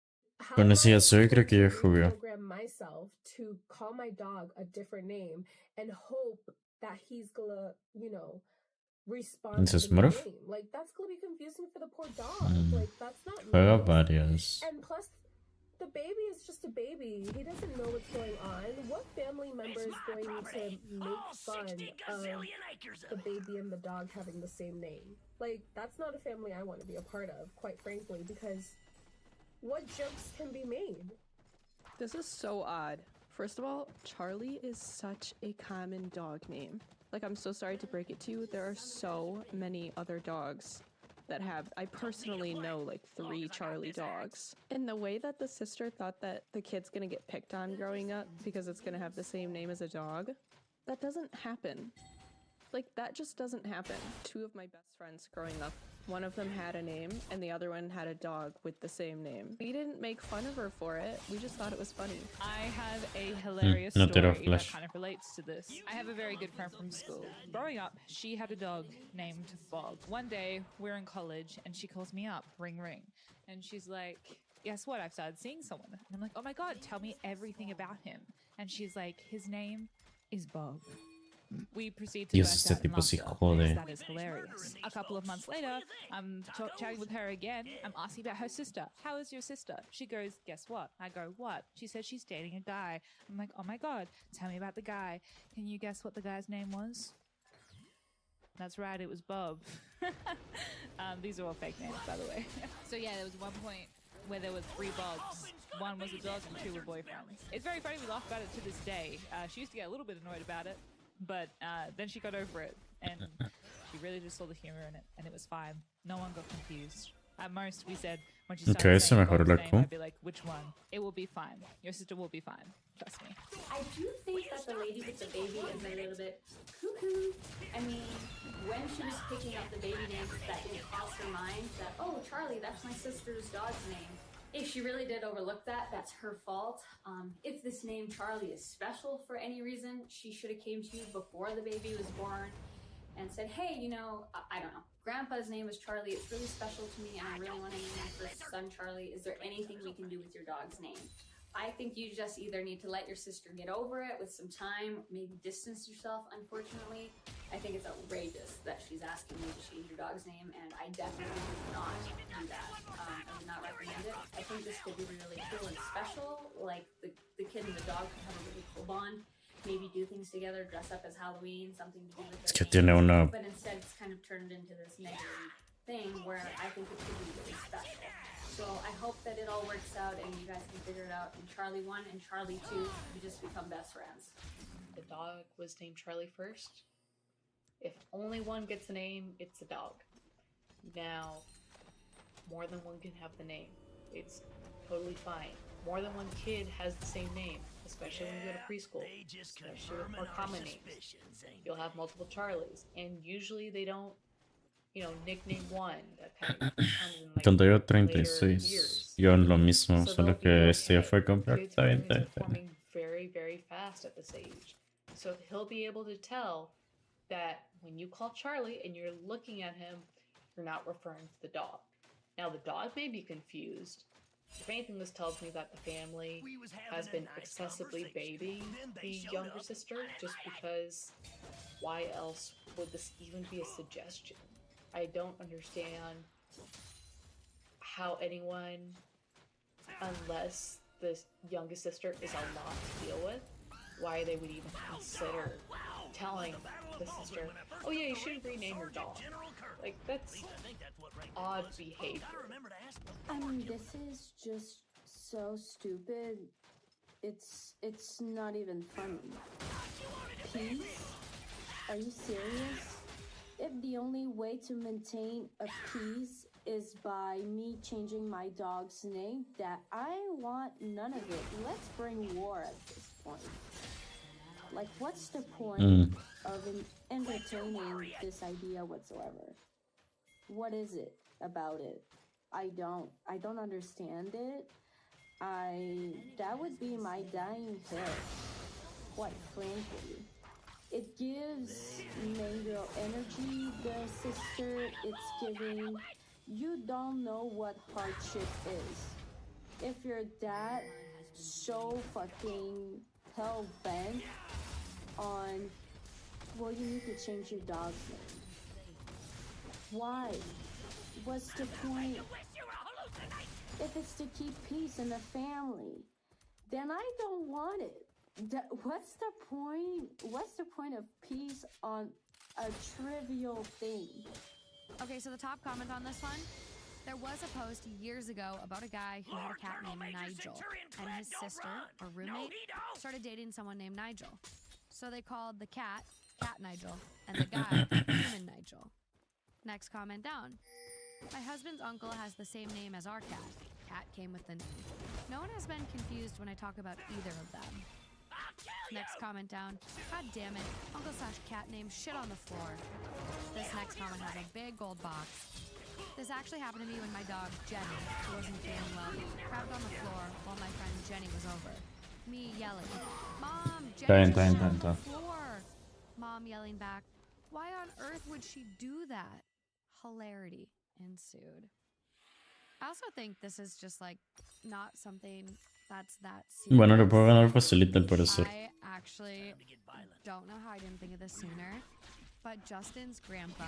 Con ese ya soy, creo que ya jugué. Program myself to call my dog a different name and hope that he's gonna, respond to the Smurf? name. Like, that's gonna be confusing for the poor dog. Like, that's not Juega nice. varias. And plus, the baby is just a baby. He doesn't know what's going on. What family member is going to make fun of the baby and the dog having the same name? Like, that's not a family I want to be a part of, quite frankly, because what jokes can be made? This is so odd. First of all, Charlie is such a common dog name. Like, I'm so sorry to break it to you, there are so many other dogs that have, I personally know like 3 Charlie dogs. And the way that the sister thought that the kid's gonna get picked on growing up because it's gonna have the same name as a dog, that doesn't happen. Like, that just doesn't happen. 2 of my best friends growing up, one of them had a name and the other one had a dog with the same name. We didn't make fun of her for it, we just thought it was funny. I have a hilarious no story tiro that flash. kind of relates to this. I have a very good friend from school. Growing up, she had a dog named Bob. One day, we're in college, and she calls me up, ring, ring. And she's like, guess what? I've started seeing someone. And I'm like, oh my God, tell me everything about him. And she's like, his name is Bob. We proceed to Dios, burst este out in tipo sí laughter, jode. because that is hilarious. A couple of months later, I'm chatting with her again. I'm asking about her sister. How is your sister? She goes, guess what? I go, what? She says she's dating a guy. I'm like, oh my God, tell me about the guy. Can you guess what the guy's name was? That's right, it was Bob. These are all fake names, by the way. So yeah, there was one point where there were 3 Bobs. One was a dog and 2 were boyfriends. It's very funny, we laugh about it to this day. She used to get a little bit annoyed about it, but then she got over it, and she really just saw the humor in it, and it was fine. No one got confused. At most, we said, when she started Okay, se saying mejoró Bob's la name, Q. I'd be like, which one? It will be fine. Your sister will be fine. Trust me. I do think that the lady with the baby is a little bit cuckoo. I mean, when she was picking up the baby names, that didn't cross her mind that, oh, Charlie, that's my sister's dog's name. If she really did overlook that, that's her fault. If this name Charlie is special for any reason, she should have came to you before the baby was born and said, hey, you know, I don't know, Grandpa's name is Charlie. It's really special to me and I really want to name my first son Charlie. Is there anything we can do with your dog's name? I think you just either need to let your sister get over it with some time, maybe distance yourself, unfortunately. I think it's outrageous that she's asking you to change your dog's name, and I definitely would not do that. I would not recommend it. I think this could be really cool and special, like the kid and the dog could have a really cool bond, maybe do things together, dress up as Halloween, something to do with Es their que tiene names. una... But instead it's kind of turned into this negative thing where I think it could be really special. So I hope that it all works out and you guys can figure it out. And Charlie 1 and Charlie 2, you just become best friends. The dog was named Charlie first. If only one gets a name, it's a dog. Now, more than one can have the name. It's totally fine. More than one kid has the same name, especially when you go to preschool, especially with more common names. You'll have multiple Charlies, and usually they don't, you know, nickname one. That kind of comes in like Cuando yo later 36, years. yo en lo mismo, So solo they'll be que este ya okay. fue a comprar. Kids' Está bien, brains está are bien, está bien. forming very, very fast at this age. So he'll be able to tell that when you call Charlie and you're looking at him, you're not referring to the dog. Now the dog may be confused. If anything, this tells me that the family has been excessively babying the younger sister, just because why else would this even be a suggestion? I don't understand how anyone, unless the youngest sister is a lot to deal with, why they would even consider telling the sister, oh yeah, you shouldn't rename your dog. Like, that's odd behavior. I mean, this is just so stupid. It's not even funny. Peace? Are you serious? If the only way to maintain a peace is by me changing my dog's name, that I want none of it. Let's bring war at this point. Like, what's the point of entertaining this idea whatsoever? What is it about it? I don't understand it. That would be my dying hill, quite frankly. It gives male energy, the sister. It's giving, you don't know what hardship is. If you're that so fucking hell-bent on, well, you need to change your dog's name. Why? What's the point? If it's to keep peace in the family, then I don't want it. What's the point? What's the point of peace on a trivial thing? Okay, so the top comment on this one. There was a post years ago about a guy who had a cat named Nigel, and his sister, or roommate, started dating someone named Nigel. So they called the cat Nigel, and the guy Human Nigel. Next comment down. My husband's uncle has the same name as our cat. Cat came with the name. No one has been confused when I talk about either of them. Next comment down. God damn it. Uncle/cat name shit on the floor. This next comment has a big gold box. This actually happened to me when my dog, Jenny, who wasn't feeling well, crapped on the floor while my friend Jenny was over. Me yelling, Mom, Jenny just shit on the floor. Mom yelling back, why on earth would she do that? Hilarity ensued. I also think this is just like not something that's that serious. Bueno, le puedo ganar facilita al parecer. I actually don't know how I didn't think of this sooner, but Justin's grandpa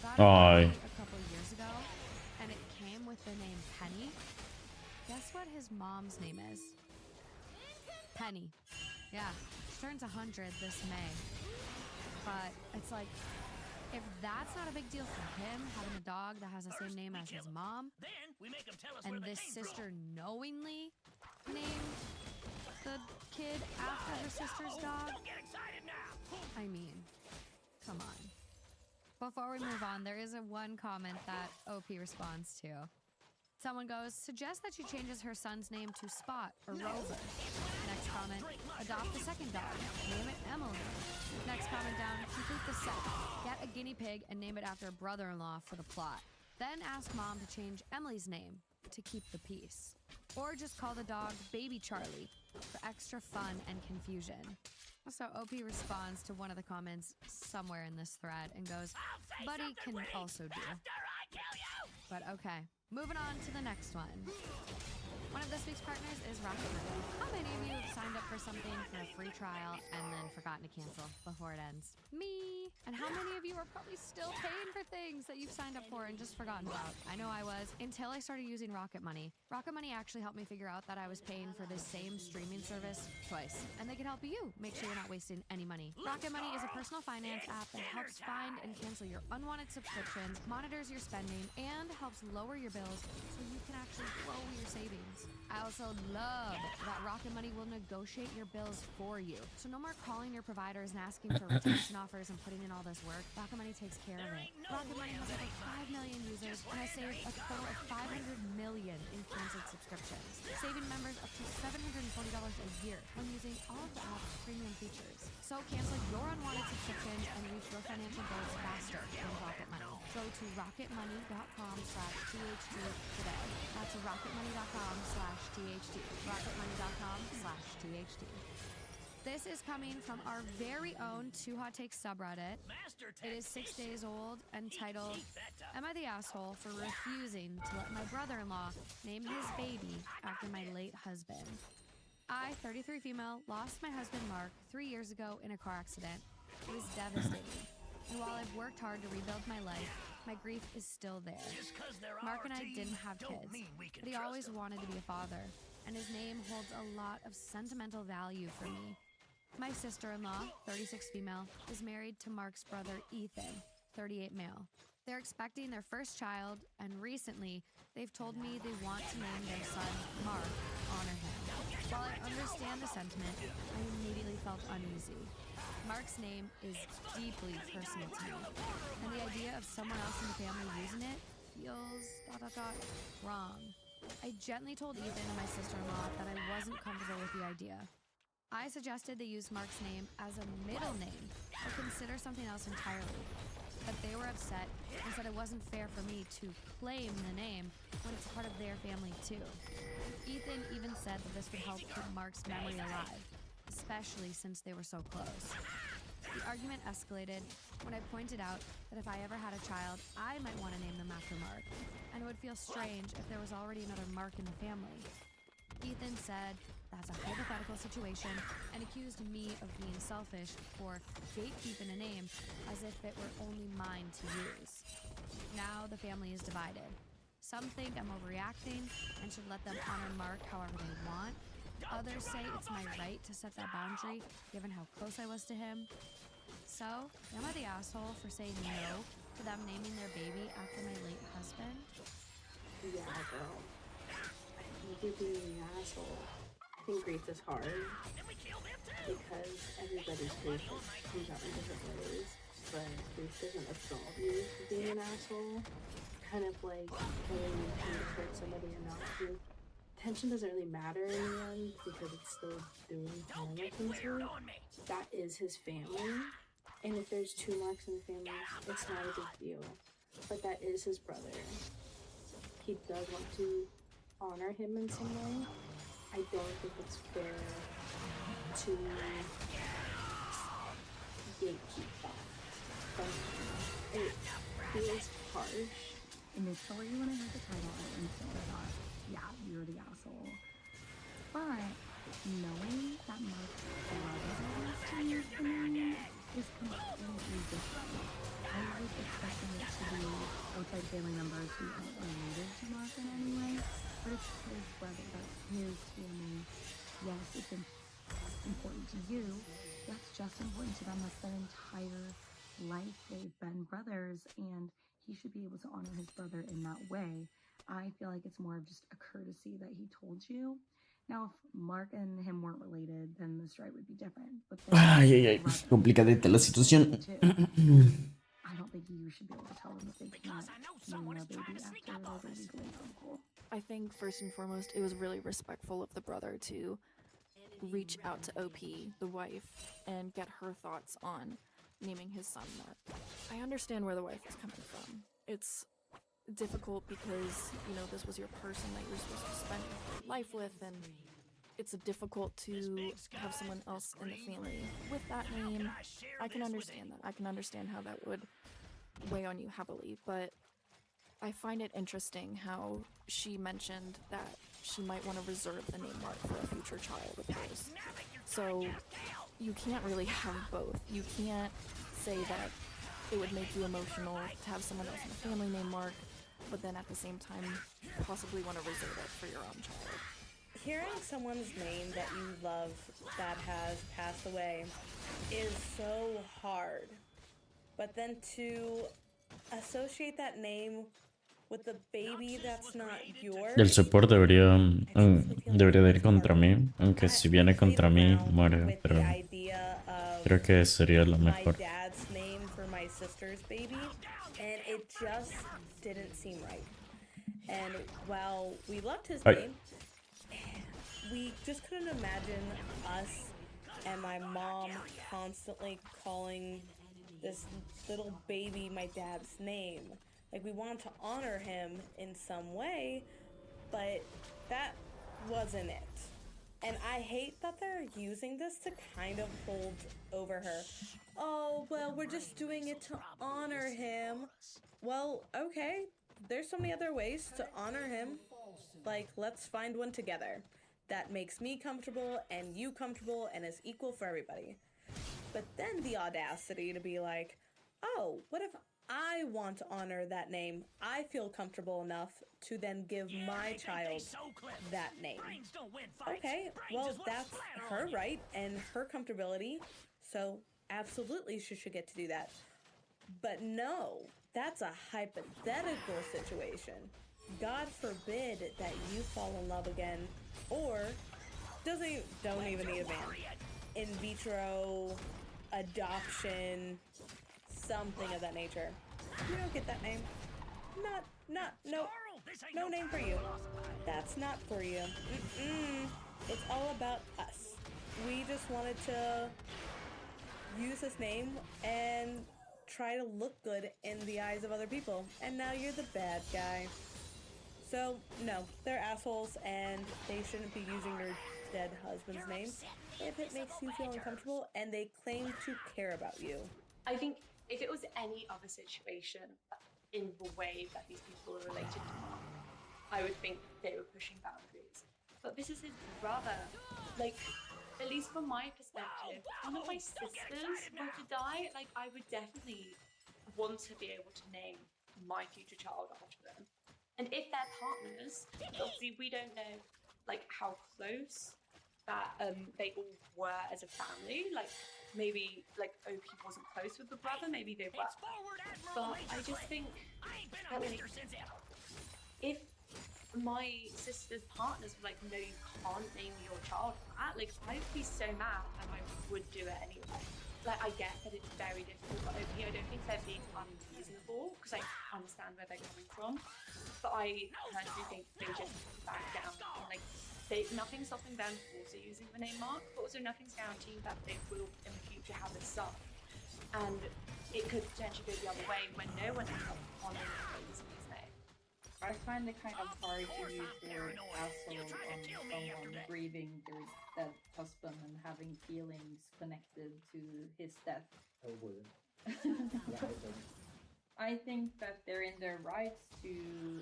got a couple years ago, and it came with the name Penny. Guess what his mom's name is? Penny. Yeah, she turns 100 this May. But it's like, if that's not a big deal for him, having a dog that has the same name as his mom, and this sister knowingly named the kid after her sister's dog, I mean, come on. Before we move on, there is one comment that OP responds to. Someone goes, suggest that she changes her son's name to Spot or Rover. Next comment, adopt the second dog. Name it Emily. Next comment down, complete the set. Get a guinea pig and name it after a brother-in-law for the plot. Then ask mom to change Emily's name to keep the peace. Or just call the dog Baby Charlie for extra fun and confusion. So OP responds to one of the comments somewhere in this thread and goes, Buddy can also do. But okay, moving on to the next one. One of this week's partners is Rocket Money. How many of you have signed up for something for a free trial and then forgotten to cancel before it ends? Me! And how many of you are probably still paying for things that you've signed up for and just forgotten about? I know I was, until I started using Rocket Money. Rocket Money actually helped me figure out that I was paying for this same streaming service twice. And they can help you make sure you're not wasting any money. Rocket Money is a personal finance app that helps find and cancel your unwanted subscriptions, monitors your spending, and helps lower your bills so you can actually grow your savings. I also love that Rocket Money will negotiate your bills for you. So no more calling your providers and asking for retention offers and putting in all this work. Rocket Money takes care of it. Rocket Money has over 5 million users and has saved a total of $500 million in canceled subscriptions, saving members up to $740 a year when using all of the app's premium features. So cancel your unwanted subscriptions and reach your financial goals faster with Rocket Money. Go to rocketmoney.com/THD today. That's rocketmoney.com/THD. rocketmoney.com/THD. This is coming from our very own Too Hot Takes subreddit. It is 6 days old and titled, Am I the asshole for refusing to let my brother-in-law name his baby after my late husband? I, 33 female, lost my husband Mark 3 years ago in a car accident. It was devastating. And while I've worked hard to rebuild my life, my grief is still there. Mark and I didn't have kids, but he always wanted to be a father, and his name holds a lot of sentimental value for me. My sister-in-law, 36 female, is married to Mark's brother Ethan, 38 male. They're expecting their first child, and recently, they've told me they want to name their son Mark, honor him. While I understand the sentiment, I immediately felt uneasy. Mark's name is deeply personal to me, and the idea of someone else in the family using it feels ... wrong. I gently told Ethan and my sister-in-law that I wasn't comfortable with the idea. I suggested they use Mark's name as a middle name or consider something else entirely. But they were upset and said it wasn't fair for me to claim the name when it's part of their family too. Ethan even said that this would help keep Mark's memory alive, especially since they were so close. The argument escalated when I pointed out that if I ever had a child, I might want to name them after Mark, and it would feel strange if there was already another Mark in the family. Ethan said that's a hypothetical situation and accused me of being selfish for gatekeeping a name as if it were only mine to use. Now the family is divided. Some think I'm overreacting and should let them honor Mark however they want. Others say it's my right to set that boundary given how close I was to him. So, am I the asshole for saying no to them naming their baby after my late husband? Yeah, girl. I think you're being the asshole. I think grief is hard because everybody's grief comes out in different ways, but grief doesn't absolve you from being an asshole. Kind of like whether you intend to hurt somebody or not. Your intention doesn't really matter in the end because it's still doing harm to. That is his family. And if there's 2 Marks in the family, it's not a big deal. But that is his brother. He does want to honor him in some way. I don't think it's fair to gatekeep that from him. It feels harsh. Initially, when I heard the title, I instantly thought, yeah, you're the asshole. But knowing that Mark's brother was to use the name is completely different. I was expecting it to be outside family members who aren't related to Mark in any way, but it's his brother, that's his family. Yes, it's important to you. That's just important to them. That's their entire life. They've been brothers, and he should be able to honor his brother in that way. I feel like it's more of just a courtesy that he told you. Now, if Mark and him weren't related, then the story would be different. But Ay, ay, ay. Complicadita la situación. I don't think you should be able to tell them that they can't name their baby after their baby's late uncle. I think first and foremost, it was really respectful of the brother to reach out to OP, the wife, and get her thoughts on naming his son Mark. I understand where the wife is coming from. It's difficult because, you know, this was your person that you're supposed to spend your life with, and it's difficult to have someone else in the family with that name. I can understand that. I can understand how that would weigh on you heavily, but I find it interesting how she mentioned that she might want to reserve the name Mark for a future child of hers. So you can't really have both. You can't say that it would make you emotional to have someone else in the family named Mark, but then at the same time possibly want to reserve it for your own child. Hearing someone's name that you love that has passed away is so hard. But then to associate that name with the baby that's not yours. El support debería de ir contra mí, aunque si viene contra mí muere, pero creo que sería lo mejor. My dad's name for my sister's baby, and it just didn't seem right. And while we loved his name, we just couldn't imagine us and my mom constantly calling this little baby my dad's name. Like, we wanted to honor him in some way, but that wasn't it. And I hate that they're using this to kind of hold over her. Oh, well, we're just doing it to honor him. Well, okay, there's so many other ways to honor him. Like, let's find one together that makes me comfortable and you comfortable and is equal for everybody. But then the audacity to be like, oh, what if I want to honor that name? I feel comfortable enough to then give my child that name. Okay, well, that's her right and her comfortability, so absolutely she should get to do that. But no, that's a hypothetical situation. God forbid that you fall in love again, or don't even need a man. In vitro, adoption, something of that nature. You don't get that name. No name for you. That's not for you. It's all about us. We just wanted to use this name and try to look good in the eyes of other people, and now you're the bad guy. So, no, they're assholes, and they shouldn't be using your dead husband's name if it makes you feel uncomfortable and they claim to care about you. I think if it was any other situation in the way that these people are related to Mark, I would think they were pushing boundaries. but this is his brother. Like, at least from my perspective, if one of my sisters were to die, like, I would definitely want to be able to name my future child after them. And if they're partners, obviously we don't know like how close that they all were as a family. Like maybe like OP wasn't close with the brother, maybe they were. But I just think that like if my sister's partners were like, no, you can't name your child that, like I'd be so mad and I would do it anyway. Like I get that it's very difficult for OP. I don't think they're being unreasonable because I understand where they're coming from. But I personally think they just back down. And, like nothing's stopping them from also using the name Mark, but also nothing's guaranteeing that they will in the future have a son. And it could potentially go the other way when no one ends up on the baby's name. I find it kind of hard to use the word asshole on someone grieving their dead husband and having feelings connected to his death. I wouldn't. I think that they're in their rights to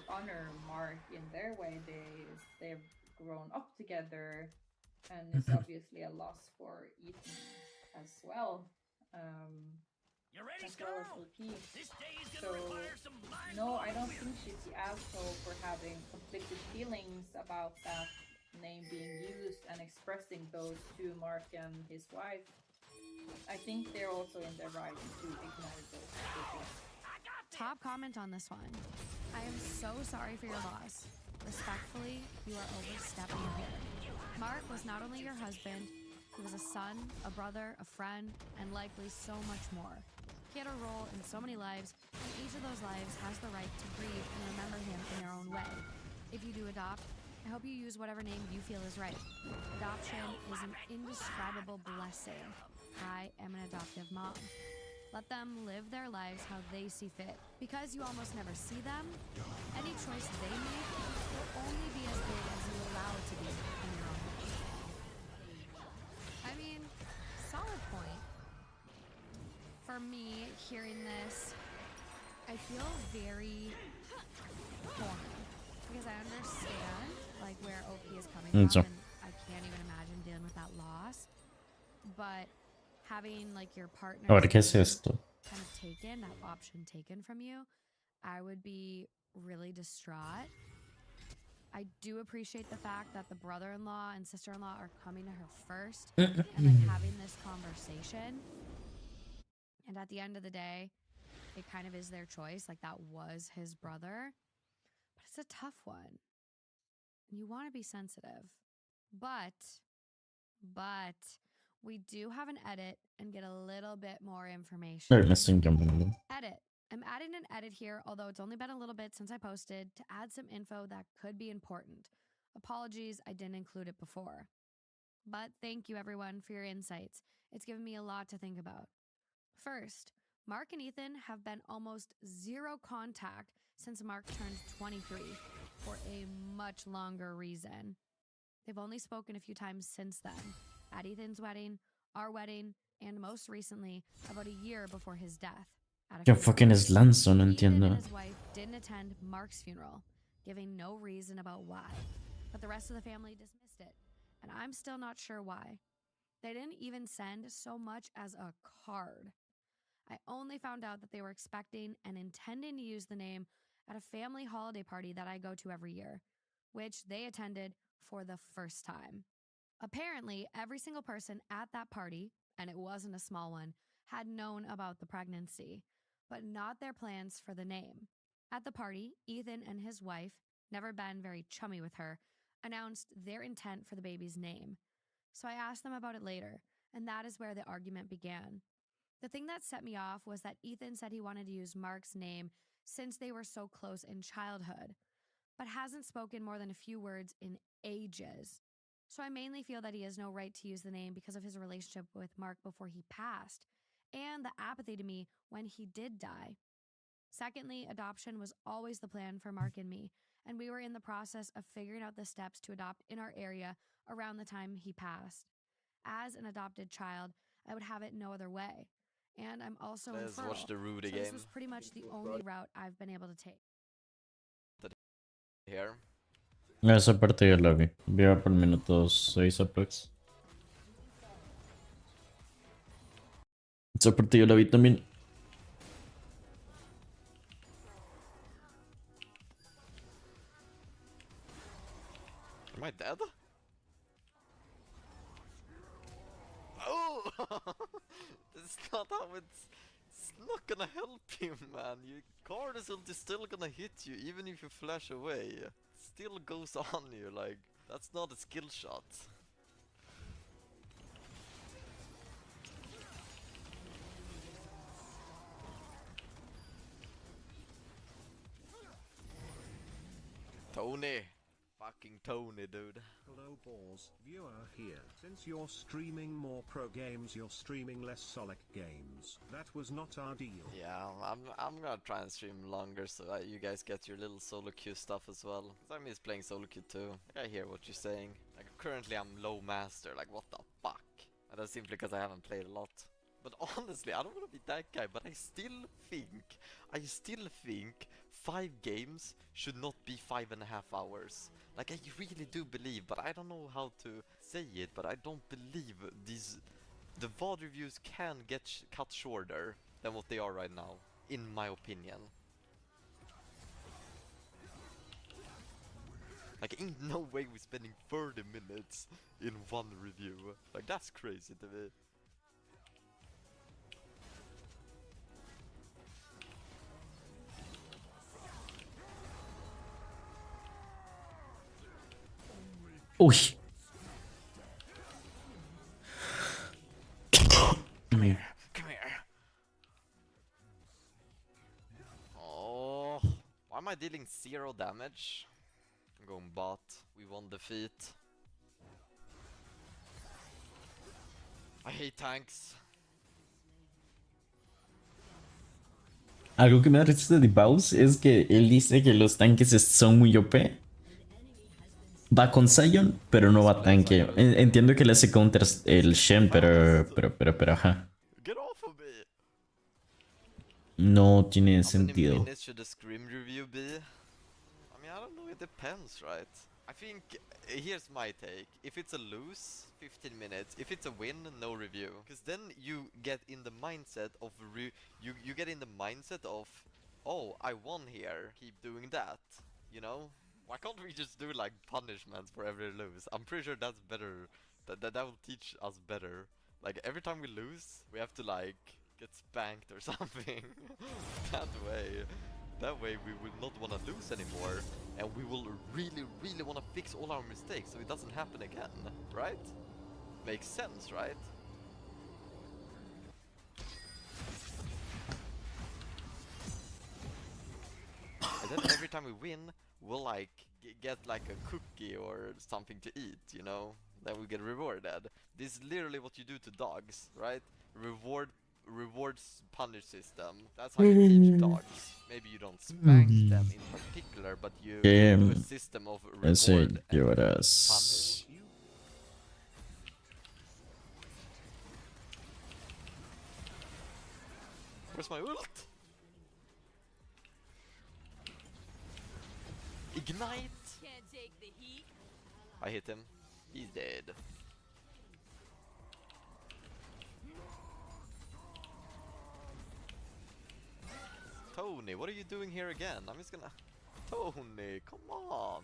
honor Mark in their way. They've grown up together, and it's obviously a loss for Ethan as well. As well as OP. So no, I don't think she's the asshole for having conflicted feelings about that name being used and expressing those to Mark and his wife. I think they're also in their rights to ignore those decisions. Top comment on this one. I am so sorry for your loss. Respectfully, you are overstepping here. Mark was not only your husband, he was a son, a brother, a friend, and likely so much more. He had a role in so many lives, and each of those lives has the right to grieve and remember him in their own way. If you do adopt, I hope you use whatever name you feel is right. Adoption is an indescribable blessing. I am an adoptive mom. Let them live their lives how they see fit. Because you almost never see them, any choice they make will only be as big as you allow it to be in your own way. I mean, solid point. For me, hearing this, I feel very torn. Because I understand, like, where OP is coming from, and I can't even imagine dealing with that loss. But having, like, your partner ¿qué es esto? kind of taken, that option taken from you, I would be really distraught. I do appreciate the fact that the brother-in-law and sister-in-law are coming to her first and, like, having this conversation. And at the end of the day, it kind of is their choice. Like, that was his brother. But it's a tough one. And you want to be sensitive. But we do have an edit and get a little bit more information. Edit. I'm adding an edit here, although it's only been a little bit since I posted, to add some info that could be important. Apologies, I didn't include it before. But thank you, everyone, for your insights. It's given me a lot to think about. First, Mark and Ethan have been almost zero contact since Mark turned 23, for a much longer reason. They've only spoken a few times since then, at Ethan's wedding, our wedding, and most recently, about a year before his death. ¿Qué fucking es Lanzo? No Ethan entiendo. and his wife didn't attend Mark's funeral, giving no reason about why, but the rest of the family dismissed it, and I'm still not sure why. They didn't even send so much as a card. I only found out that they were expecting and intending to use the name at a family holiday party that I go to every year, which they attended for the first time. Apparently, every single person at that party, and it wasn't a small one, had known about the pregnancy, but not their plans for the name. At the party, Ethan and his wife, never been very chummy with her, announced their intent for the baby's name. So I asked them about it later, and that is where the argument began. The thing that set me off was that Ethan said he wanted to use Mark's name since they were so close in childhood, but hasn't spoken more than a few words in ages. So I mainly feel that he has no right to use the name because of his relationship with Mark before he passed, and the apathy to me when he did die. Secondly, adoption was always the plan for Mark and me, and we were in the process of figuring out the steps to adopt in our area around the time he passed. As an adopted child, I would have it no other way. And I'm also Let's infertile, watch the Rudy so this game. was pretty much the only route I've been able to take. Here. Esa parte ya la vi. Vi por el minuto 6 aprox. Esa parte yo la vi también. Am I dead? Oh! That's not how it's not gonna help you, man. Your card is still gonna hit you even if you flash away. It still goes on you, like, that's not a skill shot. Tony! Fucking Tony, dude. Hello balls, viewer here. Since you're streaming more pro games, you're streaming less Solic games. That was not our deal. Yeah, I'm gonna try and stream longer so that you guys get your little solo queue stuff as well. 'Cause I miss playing solo queue too. I hear what you're saying. Like currently I'm low master, like what the fuck? And that's simply because I haven't played a lot. But honestly, I don't wanna be that guy, but I still think 5 games should not be 5.5 hours. Like I really do believe, but I don't know how to say it, but I don't believe the VOD reviews can get cut shorter than what they are right now, in my opinion. Like ain't no way we're spending 30 minutes in one review. Like that's crazy to me. Uy. Come here. Come here. Oh, why am I dealing 0 damage? I'm going bot. We won defeat. I hate tanks. Algo que me da risa de Baus es que él dice que los tanques son muy OP. Va con Sion, pero no va tanque. Entiendo que le hace counter el Shen, pero ajá. No tiene sentido. How many minutes should a scrim review be? I mean, I don't know, it depends, right? I think, here's my take. If it's a lose, 15 minutes. If it's a win, no review. Because then you get in the mindset of, you get in the mindset of, oh, I won here, keep doing that, you know? Why can't we just do like punishments for every lose? I'm pretty sure that's better, that will teach us better. Like every time we lose, we have to like get spanked or something. That way we will not want to lose anymore, and we will really want to fix all our mistakes so it doesn't happen again, right? Makes sense, right? And then every time we win, we'll like get like a cookie or something to eat, you know? Then we get rewarded. This is literally what you do to dogs, right? Rewards punish system. That's how you teach dogs. Maybe you don't spank them in particular, but you do a system of reward and punish. Where's my ult? Ignite! Can't take the heat. I hit him. He's dead. Tony, what are you doing here again? I'm just gonna... Tony, come on!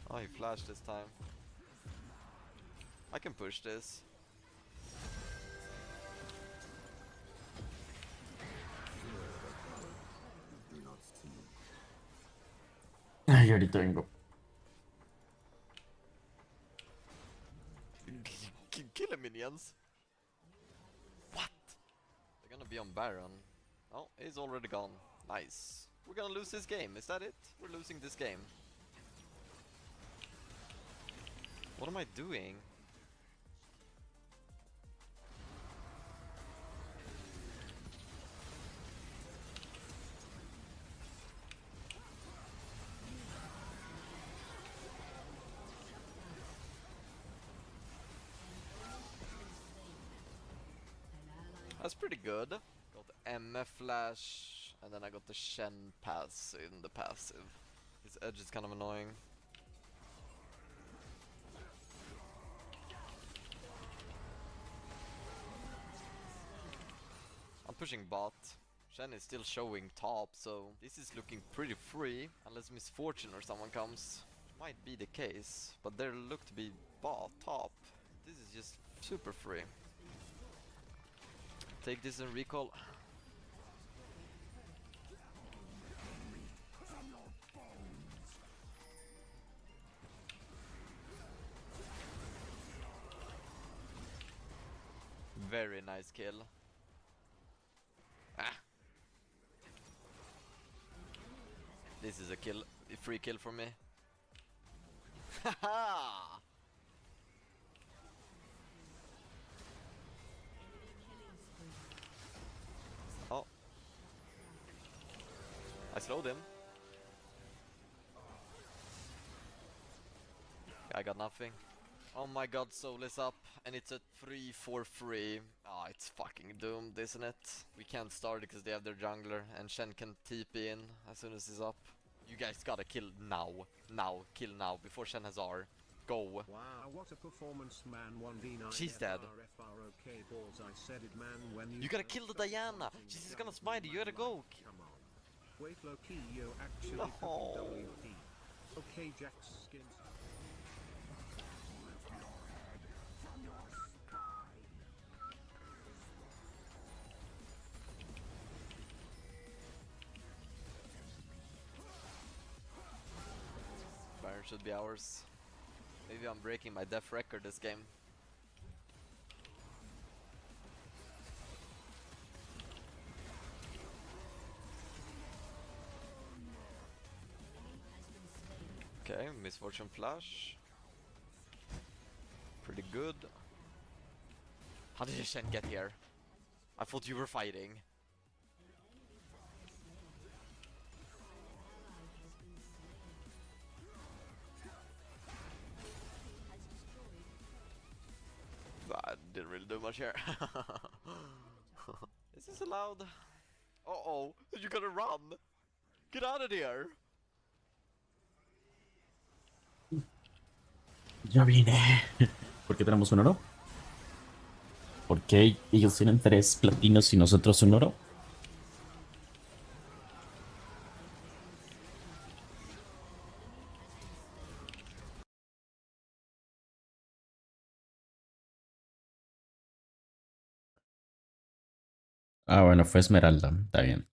Oh, he flashed this time. I can push this. Ay, ahorita vengo. Kill him, minions! What? They're gonna be on Baron. Oh, he's already gone. Nice. We're gonna lose this game, is that it? We're losing this game. What am I doing? That's pretty good. Got the MF flash, and then I got the Shen pass in the passive. This edge is kind of annoying. I'm pushing bot. Shen is still showing top, so this is looking pretty free, unless Misfortune or someone comes. Might be the case, but there look to be bot top. This is just super free. Take this and recall. Very nice kill. Ah. This is a free kill for me. Haha! Oh. I slowed him. I got nothing. Oh my god, Soul is up, and it's a 3-4-3. Ah, it's fucking doomed, isn't it? We can't start it because they have their jungler, and Shen can TP in as soon as he's up. You guys gotta kill now. Now. Kill now, before Shen has R. Go. Wow, what a performance, man. 1v9. She's dead. FROK balls, I said it, man. When You gotta kill the Diana. She's just gonna smite you. You gotta go. Come on. Wait, low-key, you actually No. cooking WP. Okay, Jack's skins. Baron should be ours. Maybe I'm breaking my death record this game. Okay, Misfortune Flash. Pretty good. How did Shen get here? I thought you were fighting. I didn't really do much here. Is this allowed? Uh-oh, you gotta run! Get out of here! Ya vine. ¿Por qué tenemos un oro? ¿Por qué ellos tienen 3 platinos y nosotros un oro? Ah, bueno, fue esmeralda. Está bien.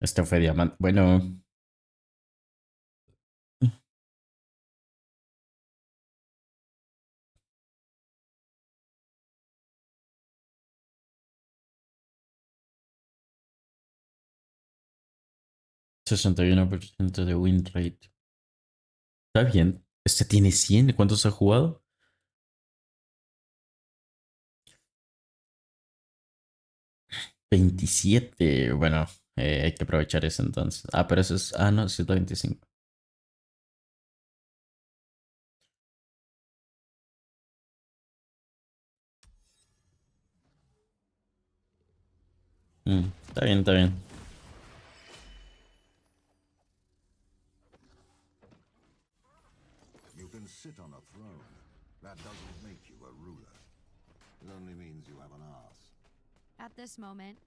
Este fue diamante. Bueno. %, de win rate. Está bien. Este tiene 100. ¿Cuántos ha jugado? $27. Bueno, hay que aprovechar eso entonces. Ah, pero eso es. Ah, no, 125. Está bien, está bien. You can sit on a throne. That doesn't make you a ruler. It only means you have an ass. At this moment,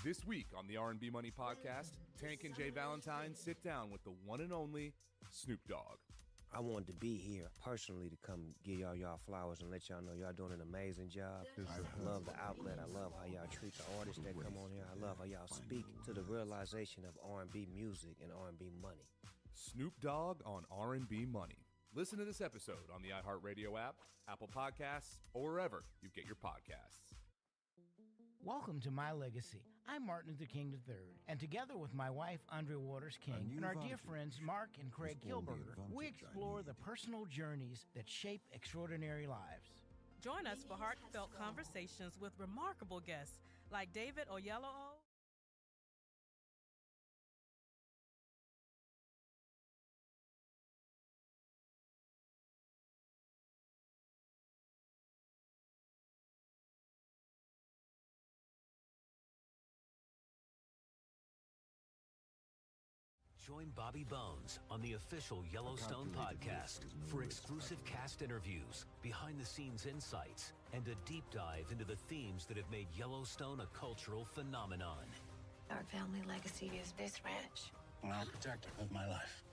This week on the R&B Money podcast, Tank and Jay Valentine sit down with the one and only Snoop Dogg. I wanted to be here personally to come give y'all flowers and let y'all know y'all doing an amazing job. I love the outlet. I love how y'all treat the artists that come on here. I love how y'all speak to the realization of R&B music and R&B money. Snoop Dogg on R&B Money. Listen to this episode on the iHeartRadio app, Apple Podcasts, or wherever you get your podcasts. Welcome to My Legacy. I'm Martin Luther King III, and together with my wife, Andrea Waters King, and our dear friends Mark and Craig Kilberger, we explore the personal journeys that shape extraordinary lives. Join us for heartfelt conversations with remarkable guests like David Oyelowo, Join Bobby Bones on the official Yellowstone podcast for exclusive cast interviews, behind-the-scenes insights, and a deep dive into the themes that have made Yellowstone a cultural phenomenon. Our family legacy is this ranch. I'll protect it with my life.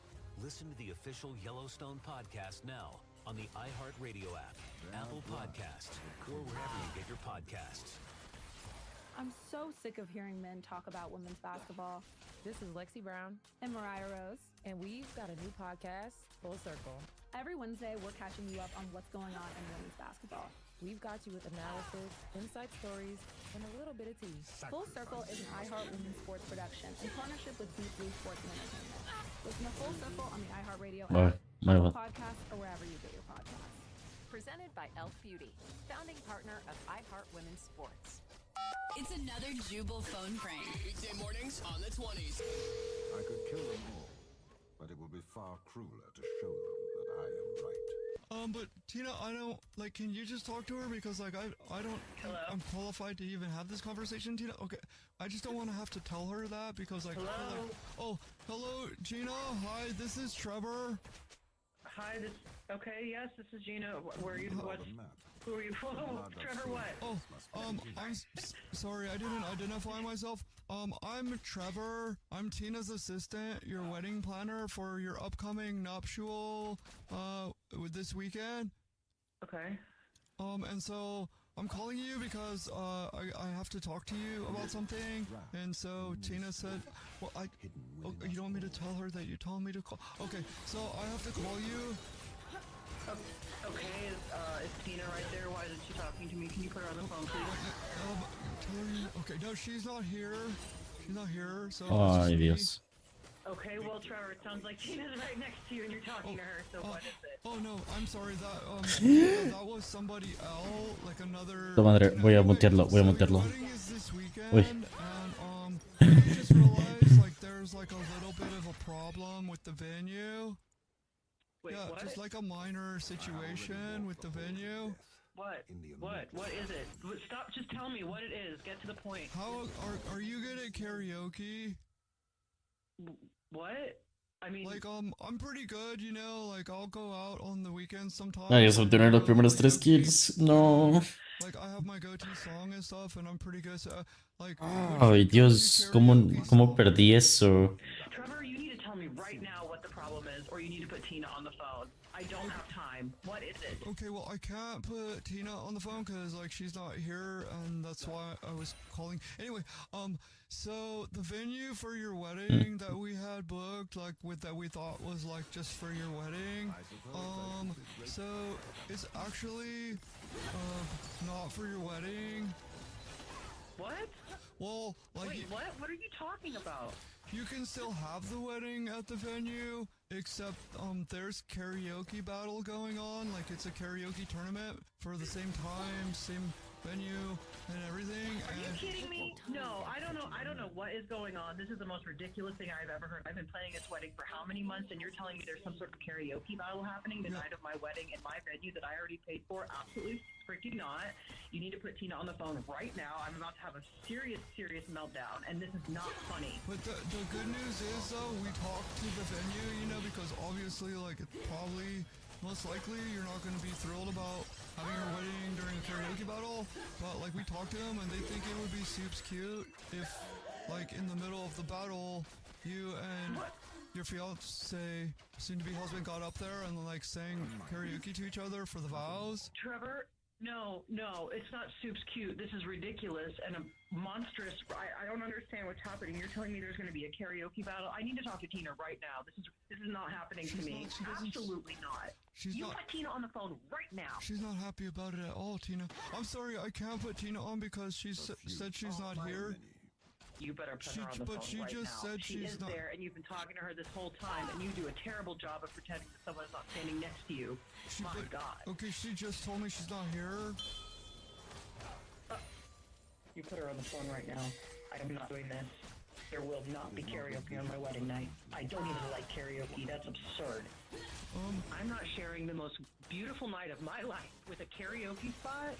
Listen to the official Yellowstone podcast now on the iHeartRadio app, Apple Podcasts, or wherever you get your podcasts. I'm so sick of hearing men talk about women's basketball. This is Lexi Brown. And Mariah Rose. And we've got a new podcast, Full Circle. Every Wednesday, we're catching you up on what's going on in women's basketball. We've got you with analysis, inside stories, and a little bit of tea. Full Circle is an iHeart Women's Sports production in partnership with Deep Blue Sports and Entertainment. Listen to Full Circle on the iHeartRadio app, Apple Podcasts, or wherever you get your podcasts. Presented by Elf Beauty, founding partner of iHeart Women's Sports. It's another Jubal phone prank. Weekday mornings on the 20s. I could kill them all, but it will be far crueler to show them that I am right. But Tina, I don't, like, can you just talk to her? Because, like, I don't think I'm qualified to even have this conversation, Tina. Okay, I just don't want to have to tell her that because, like, I feel like, oh, hello, Gina. Hi, this is Trevor. Hi, okay, yes, this is Gina. Where are you, who are you? Trevor, what? Oh, I'm sorry, I didn't identify myself. I'm Trevor. I'm Tina's assistant, your wedding planner for your upcoming nuptial, this weekend. Okay. And so I'm calling you because, I have to talk to you about something. And so Tina said, well, you don't want me to tell her that you told me to call? Okay, so I have to call you. Okay, is Tina right there? Why isn't she talking to me? Can you put her on the phone, please? Okay, no, she's not here. She's not here, so... Ay, Dios. Okay, well, Trevor, it sounds like Tina's right next to you and you're talking to her, so what is it? Oh, no, I'm sorry, that was somebody else, like another... La madre, voy a mutearlo, voy a mutearlo. Uy. I just realized, like, there's, like, a little bit of a problem with the venue. Wait, yeah, what? just like a minor situation with the venue. What? What is it? Stop, just tell me what it is. Get to the point. How are you good at karaoke? What? I mean... Like, I'm pretty good, you know, like, I'll go out on the weekends sometimes. Ay, eso obtener los primeros 3 kills. No. Like, I have my go-to song and stuff, and I'm pretty good, so, like... Ay, Dios, ¿cómo perdí eso? Trevor, you need to tell me right now what the problem is, or you need to put Tina on the phone. I don't have time. What is it? Okay, well, I can't put Tina on the phone because, like, she's not here, and that's why I was calling. Anyway, so the venue for your wedding that we had booked, like, that we thought was, like, just for your wedding, so it's actually, not for your wedding. What? Well, like... Wait, what? What are you talking about? You can still have the wedding at the venue, except there's karaoke battle going on. Like, it's a karaoke tournament for the same time, same venue, and everything. Are you kidding me? No, I don't know what is going on. This is the most ridiculous thing I've ever heard. I've been planning this wedding for how many months, and you're telling me there's some sort of karaoke battle happening the night of my wedding in my venue that I already paid for? Absolutely freaking not. You need to put Tina on the phone right now. I'm about to have a serious meltdown, and this is not funny. But the good news is, though, we talked to the venue, you know, because obviously, like, it's probably... most likely you're not going to be thrilled about having your wedding during a karaoke battle, but like we talked to them and they think it would be super cute if like in the middle of the battle you and your fiance, soon to be husband, got up there and like sang karaoke to each other for the vows. Trevor, no, it's not soups cute. This is ridiculous and a monstrous. I don't understand what's happening. You're telling me there's going to be a karaoke battle? I need to talk to Tina right now. This is not happening to me. Absolutely not. You put Tina on the phone right now. She's not happy about it at all, Tina. I'm sorry, I can't put Tina on because she said she's not here. You better put her on the phone But she right just now. said She she's is not there, and you've been talking to her this whole time, and you do a terrible job of pretending that someone's not standing next to you. My God. Okay, she just told me she's not here. You put her on the phone right now. I am not doing this. There will not be karaoke on my wedding night. I don't even like karaoke. That's absurd. I'm not sharing the most beautiful night of my life with a karaoke spot,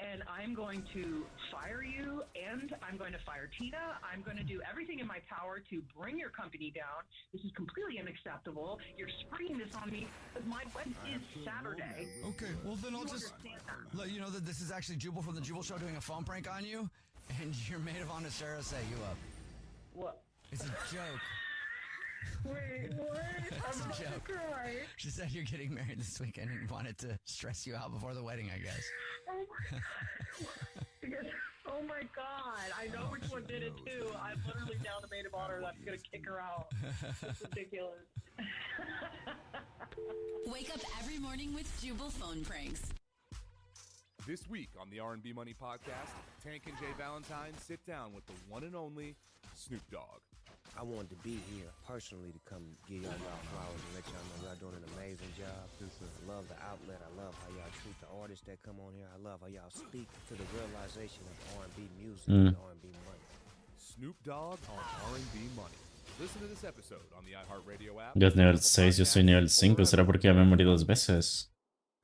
and I'm going to fire you, and I'm going to fire Tina. I'm going to do everything in my power to bring your company down. This is completely unacceptable. You're springing this on me because my wedding is Saturday. Okay, well then I'll just let you know that this is actually Jubal from the Jubal Show doing a phone prank on you, and your maid of honor Sarah set you up. What? It's a joke. Wait, what? It's I'm a about to joke. cry. She said you're getting married this weekend and wanted to stress you out before the wedding, I guess. Oh my god. Because, oh my god. I know which one did it too. I'm literally down the maid of honor that's gonna kick her out. It's ridiculous. Wake up every morning with Jubal phone pranks. This week on the R&B Money podcast, Tank and Jay Valentine sit down with the one and only Snoop Dogg. I wanted to be here personally to come give y'all flowers and let y'all know y'all doing an amazing job. I love the outlet. I love how y'all treat the artists that come on here. I love how y'all speak to the realization of R&B music and R&B money. Snoop Dogg on R&B Money. Listen to this episode on the iHeartRadio app. Ya es nivel 6, yo soy nivel 5. ¿Será porque ya me morí 2 veces?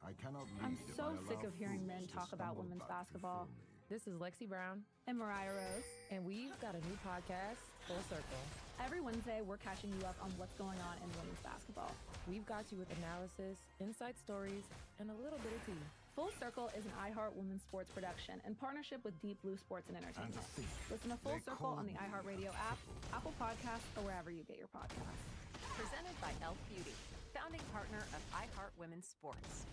I'm so sick of hearing men talk about women's basketball. This is Lexi Brown. And Mariah Rose. And we've got a new podcast, Full Circle. Every Wednesday, we're catching you up on what's going on in women's basketball. We've got you with analysis, inside stories, and a little bit of tea. Full Circle is an iHeart Women's Sports production in partnership with Deep Blue Sports and Entertainment. Listen to Full Circle on the iHeartRadio app, Apple Podcasts, or wherever you get your podcasts. Presented by Elf Beauty, founding partner of iHeart Women's Sports.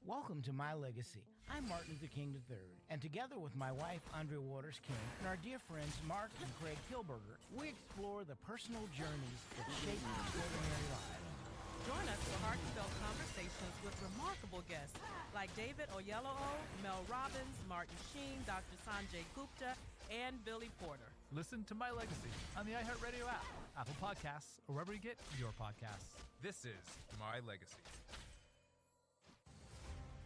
Welcome to My Legacy. I'm Martin Luther King III, and together with my wife, Andrea Waters King, and our dear friends, Mark and Craig Kilberger, we explore the personal journeys that shape extraordinary lives. Join us for heartfelt conversations with remarkable guests like David Oyelowo, Mel Robbins, Martin Sheen, Dr. Sanjay Gupta, and Billy Porter. Listen to My Legacy on the iHeartRadio app, Apple Podcasts, or wherever you get your podcasts. This is My Legacy.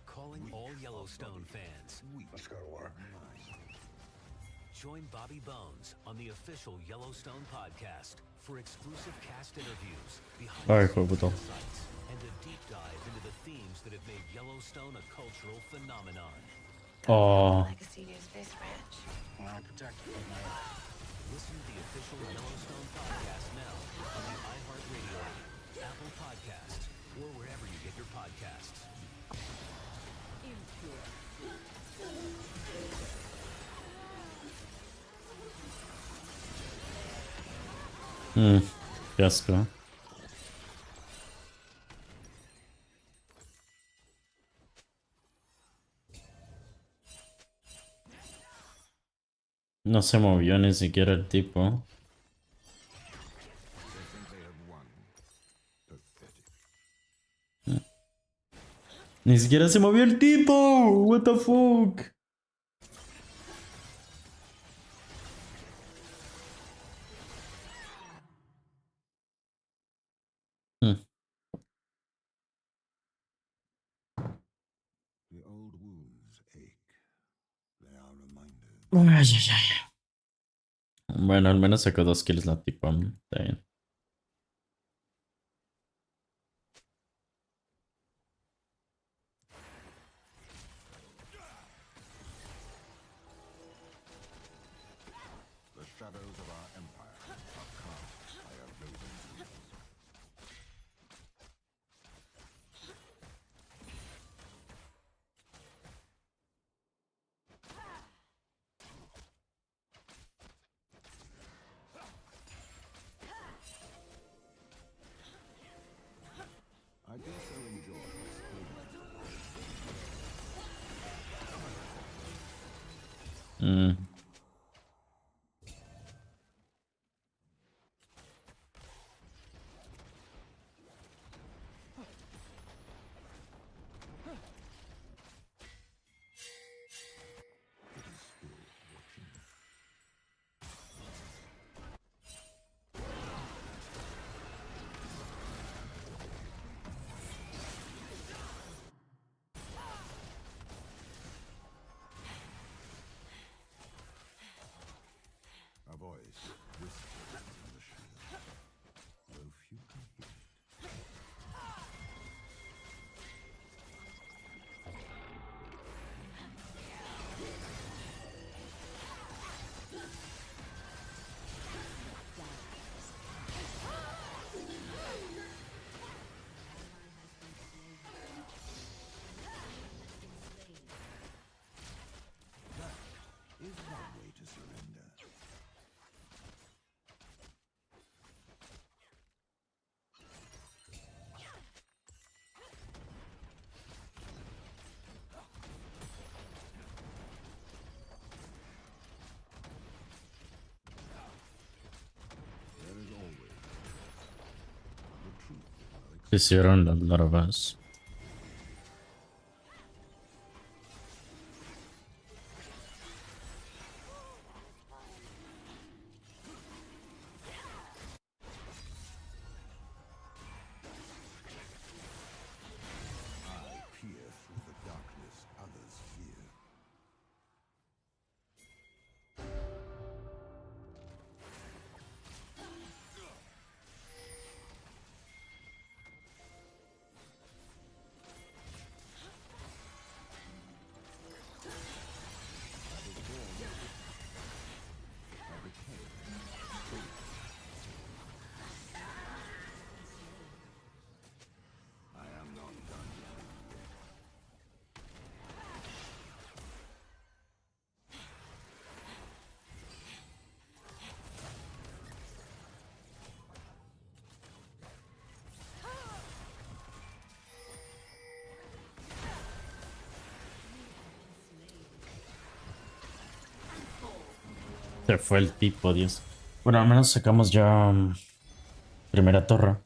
Calling all Yellowstone fans. Let's go to work. Join Bobby Bones on the official Yellowstone podcast for exclusive cast interviews, behind Ay, the hijo de puta. insights, and a deep dive into the themes that have made Yellowstone a cultural phenomenon. Oh. Legacy is this ranch. Well, protected from my Listen to the official Yellowstone podcast now on the iHeartRadio app, Apple Podcasts, or wherever you get your podcasts. Qué asco. No se movió ni siquiera el tipo. Ni siquiera se movió el tipo. What the fuck. The old wounds ache. They are reminders. Ay, ay, ay. Bueno, al menos sacó 2 kills la tipa. Está bien. The shadows of our empire are cast by a raven's wings. I do so enjoy Mm. Hicieron las larvas. I peer through the darkness others fear. I am not done yet. Se fue el tipo, Dios. Bueno, al menos sacamos ya primera torre.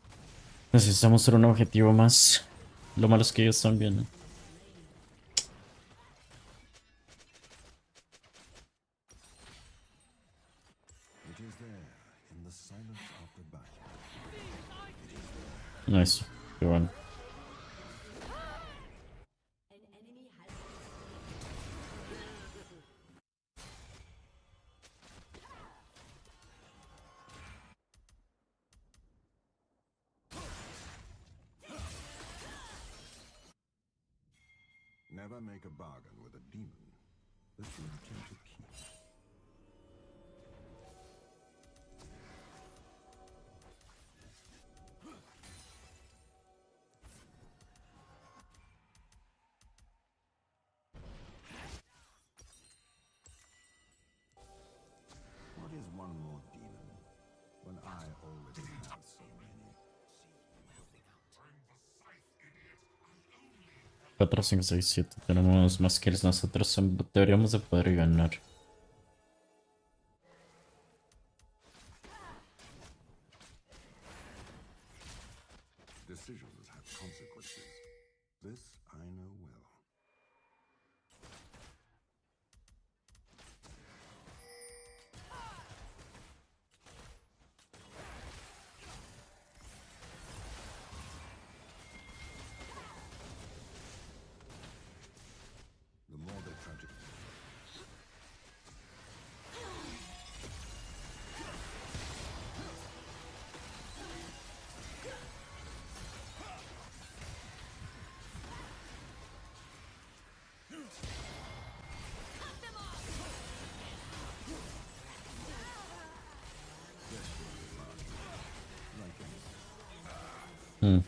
Necesitamos hacer un objetivo más. Lo malo es que ellos están bien, ¿no? It is there, in the silence of the battle. Nice. Qué bueno. Never make a bargain with a demon that you intend to keep. What is one more demon when I already have so many? 4, 5, 6, 7. Tenemos más kills nosotros. Deberíamos de poder ganar. Decisions have consequences. This I know well. The more they try to... Hmm.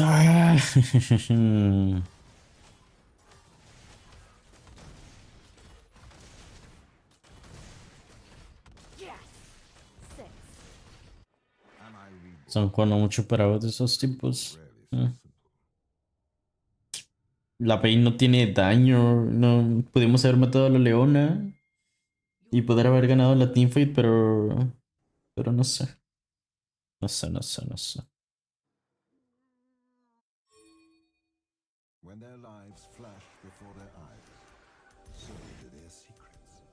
Ah. Son jugando mucho para de esos tipos. La Pain no tiene daño. No pudimos haber matado a la Leona y poder haber ganado la teamfight, pero no sé. No sé, no sé, no sé. When their lives flash before their eyes, so do their secrets.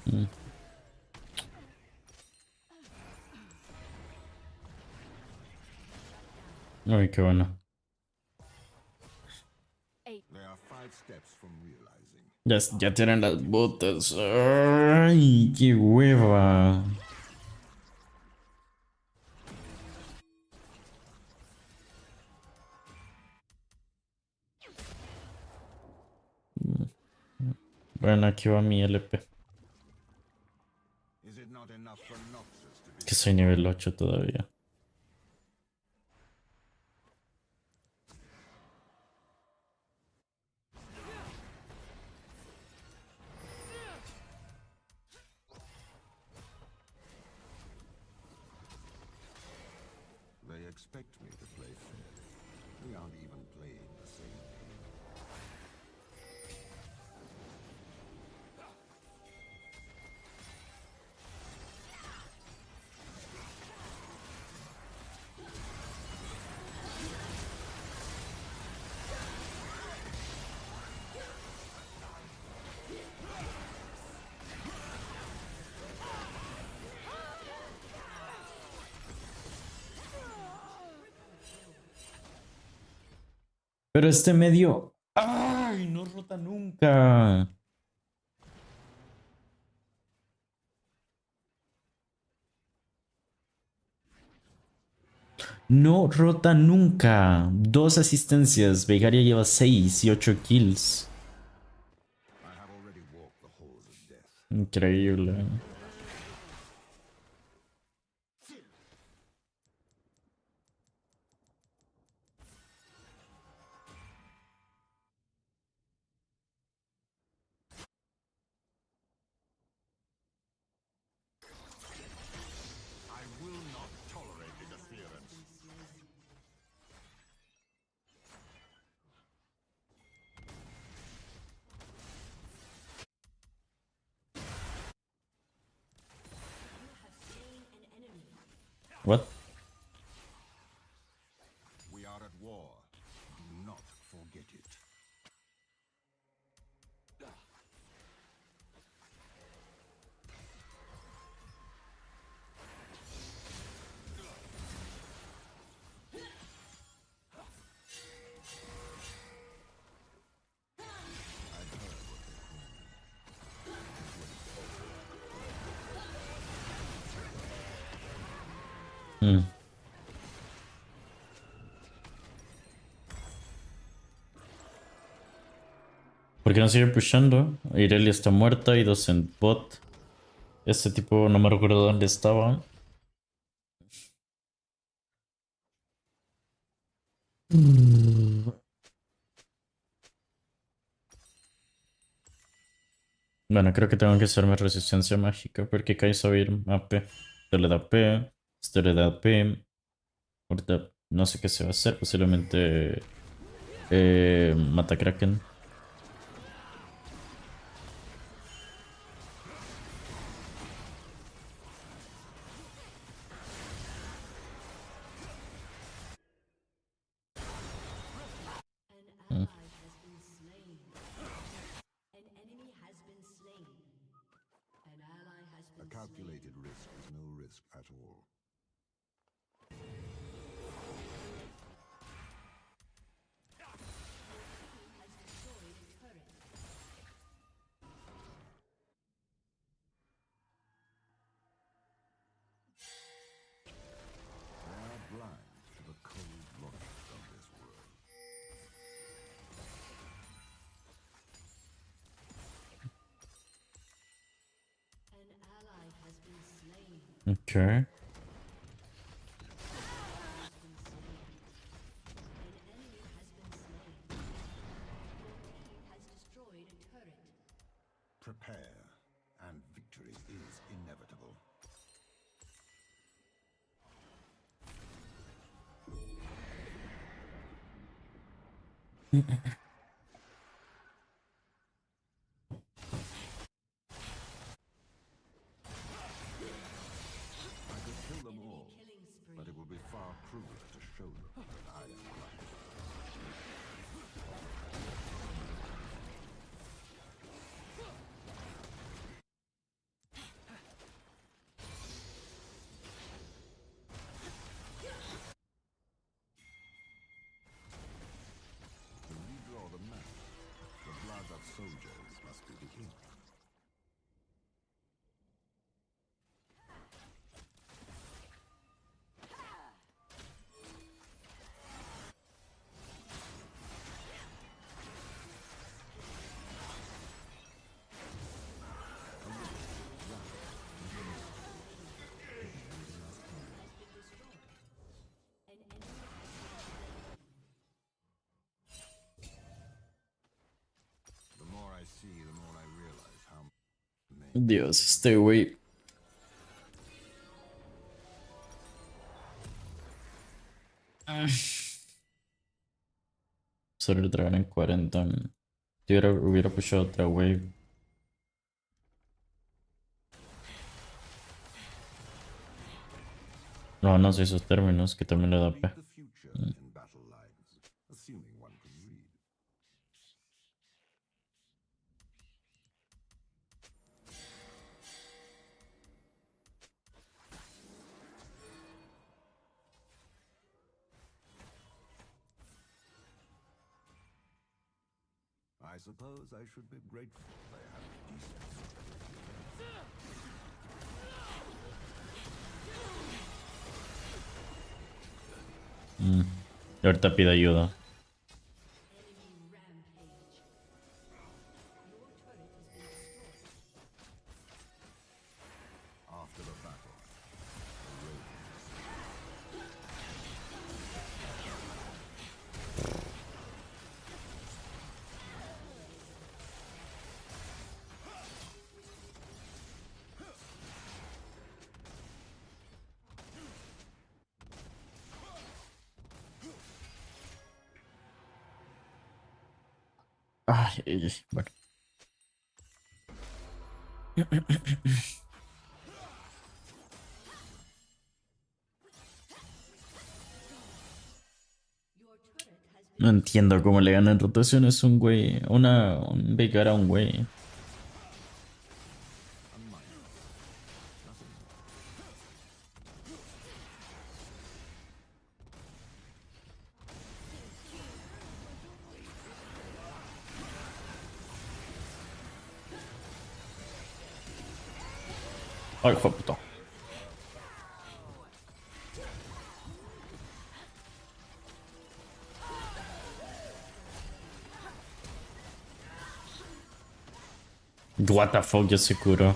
Mm. Uy, qué bueno. Ya tienen las botas. Ay, qué hueva. Bueno, aquí va mi LP. Que soy nivel 8 todavía. They expect me to play fairly. We aren't even playing the same game. Pero este medio... ¡Ay! No rota nunca. No rota nunca. 2 asistencias. Vegaria lleva 6 y 8 kills. Increíble. I will not tolerate interference. What? We are at war. Do not forget it. Mm. ¿Por qué no sigue pushando? Irelia está muerta y 2 en bot. Este tipo no me recuerdo dónde estaba. Bueno, creo que tengo que hacerme resistencia mágica porque Kai'Sa va a ir a P. Esto le da P. Esto le da P. Ahorita no sé qué se va a hacer. Posiblemente mata Kraken. Mm. A calculated risk is no risk at all. They are blind to the cold logic of this world. Okay. Prepare, and victory is inevitable. I could kill them all, but it will be far crueler to show them that I am right. Dios, este güey. Solo el dragón en 40. Si hubiera pushado otra wave. No, no sé esos términos, que también le da P. In battle lines, assuming one can read. I suppose I should be grateful they have decency. Y ahorita pide ayuda. After the battle, Ay, bueno. No entiendo cómo le ganan rotaciones un güey. Un Veigar a un güey. Ay, hijo de puta. What the fuck, ya se curó.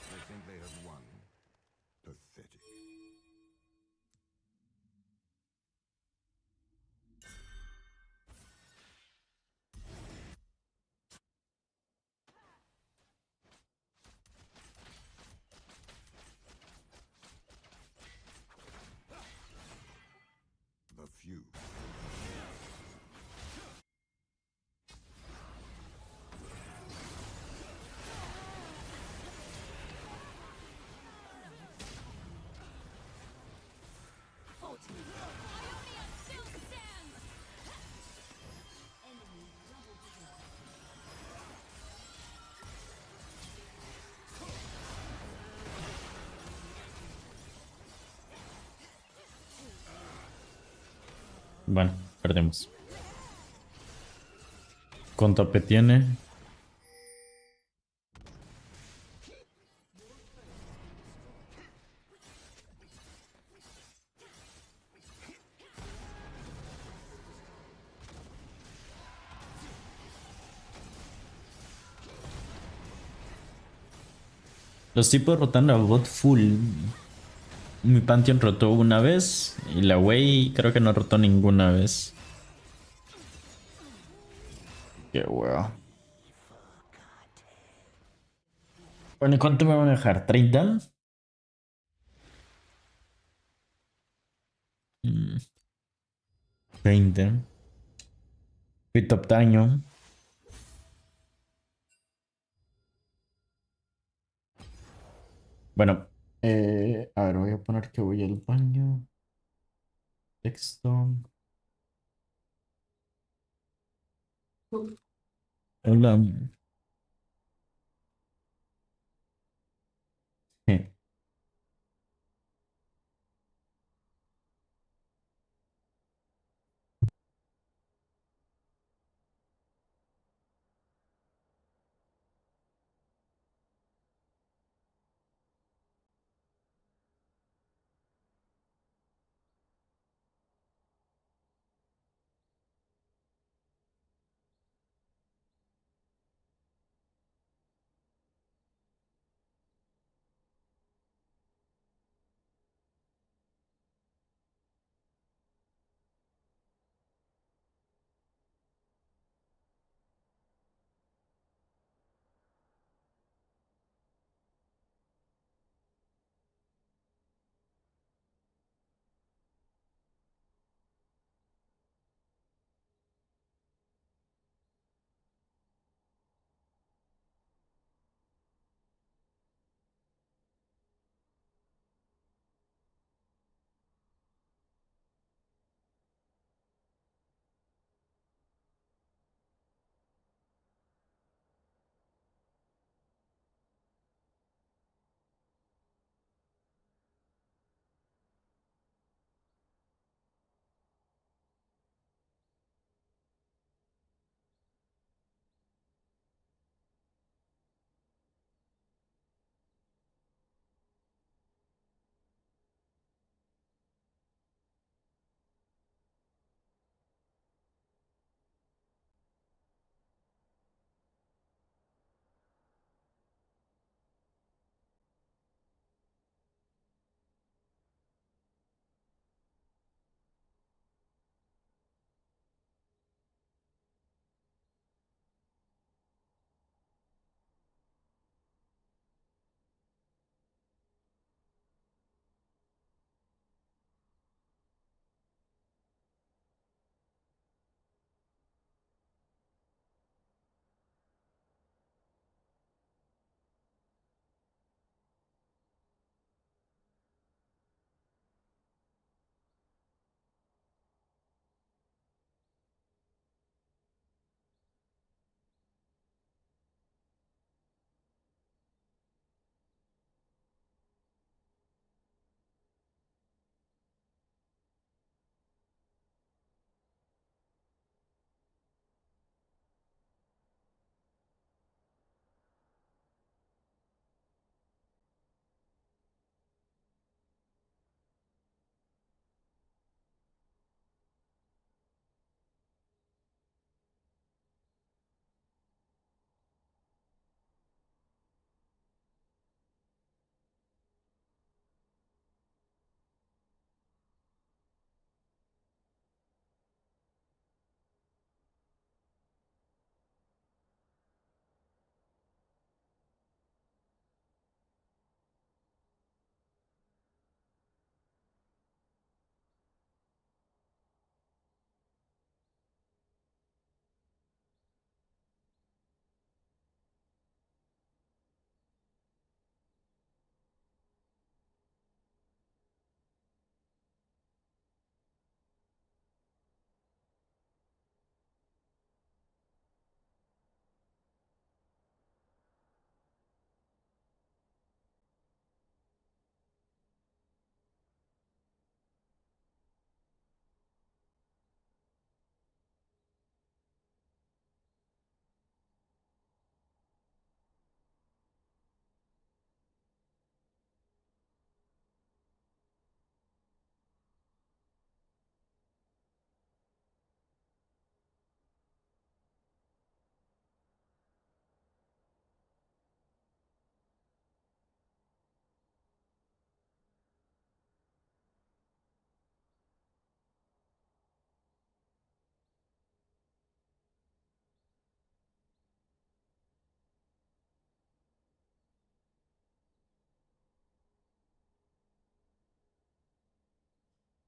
I think they have won. Pathetic. The few. Bueno, perdemos. ¿Cuánto AP tiene? Los tipos rotan a bot full. Mi Pantheon rotó una vez y la Wei creo que no rotó ninguna vez. Qué huevo. Bueno, ¿y cuánto me van a dejar? ¿30? 20. Fui top daño. Bueno, a ver, voy a poner que voy al baño. Texto. Hola.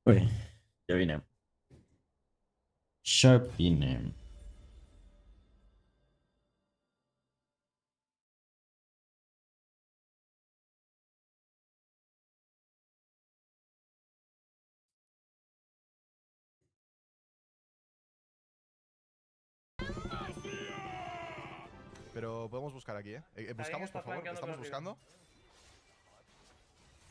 Uy, ya vine. Ya vine. Pero podemos buscar aquí, ¿eh? Buscamos, por favor. Estamos buscando.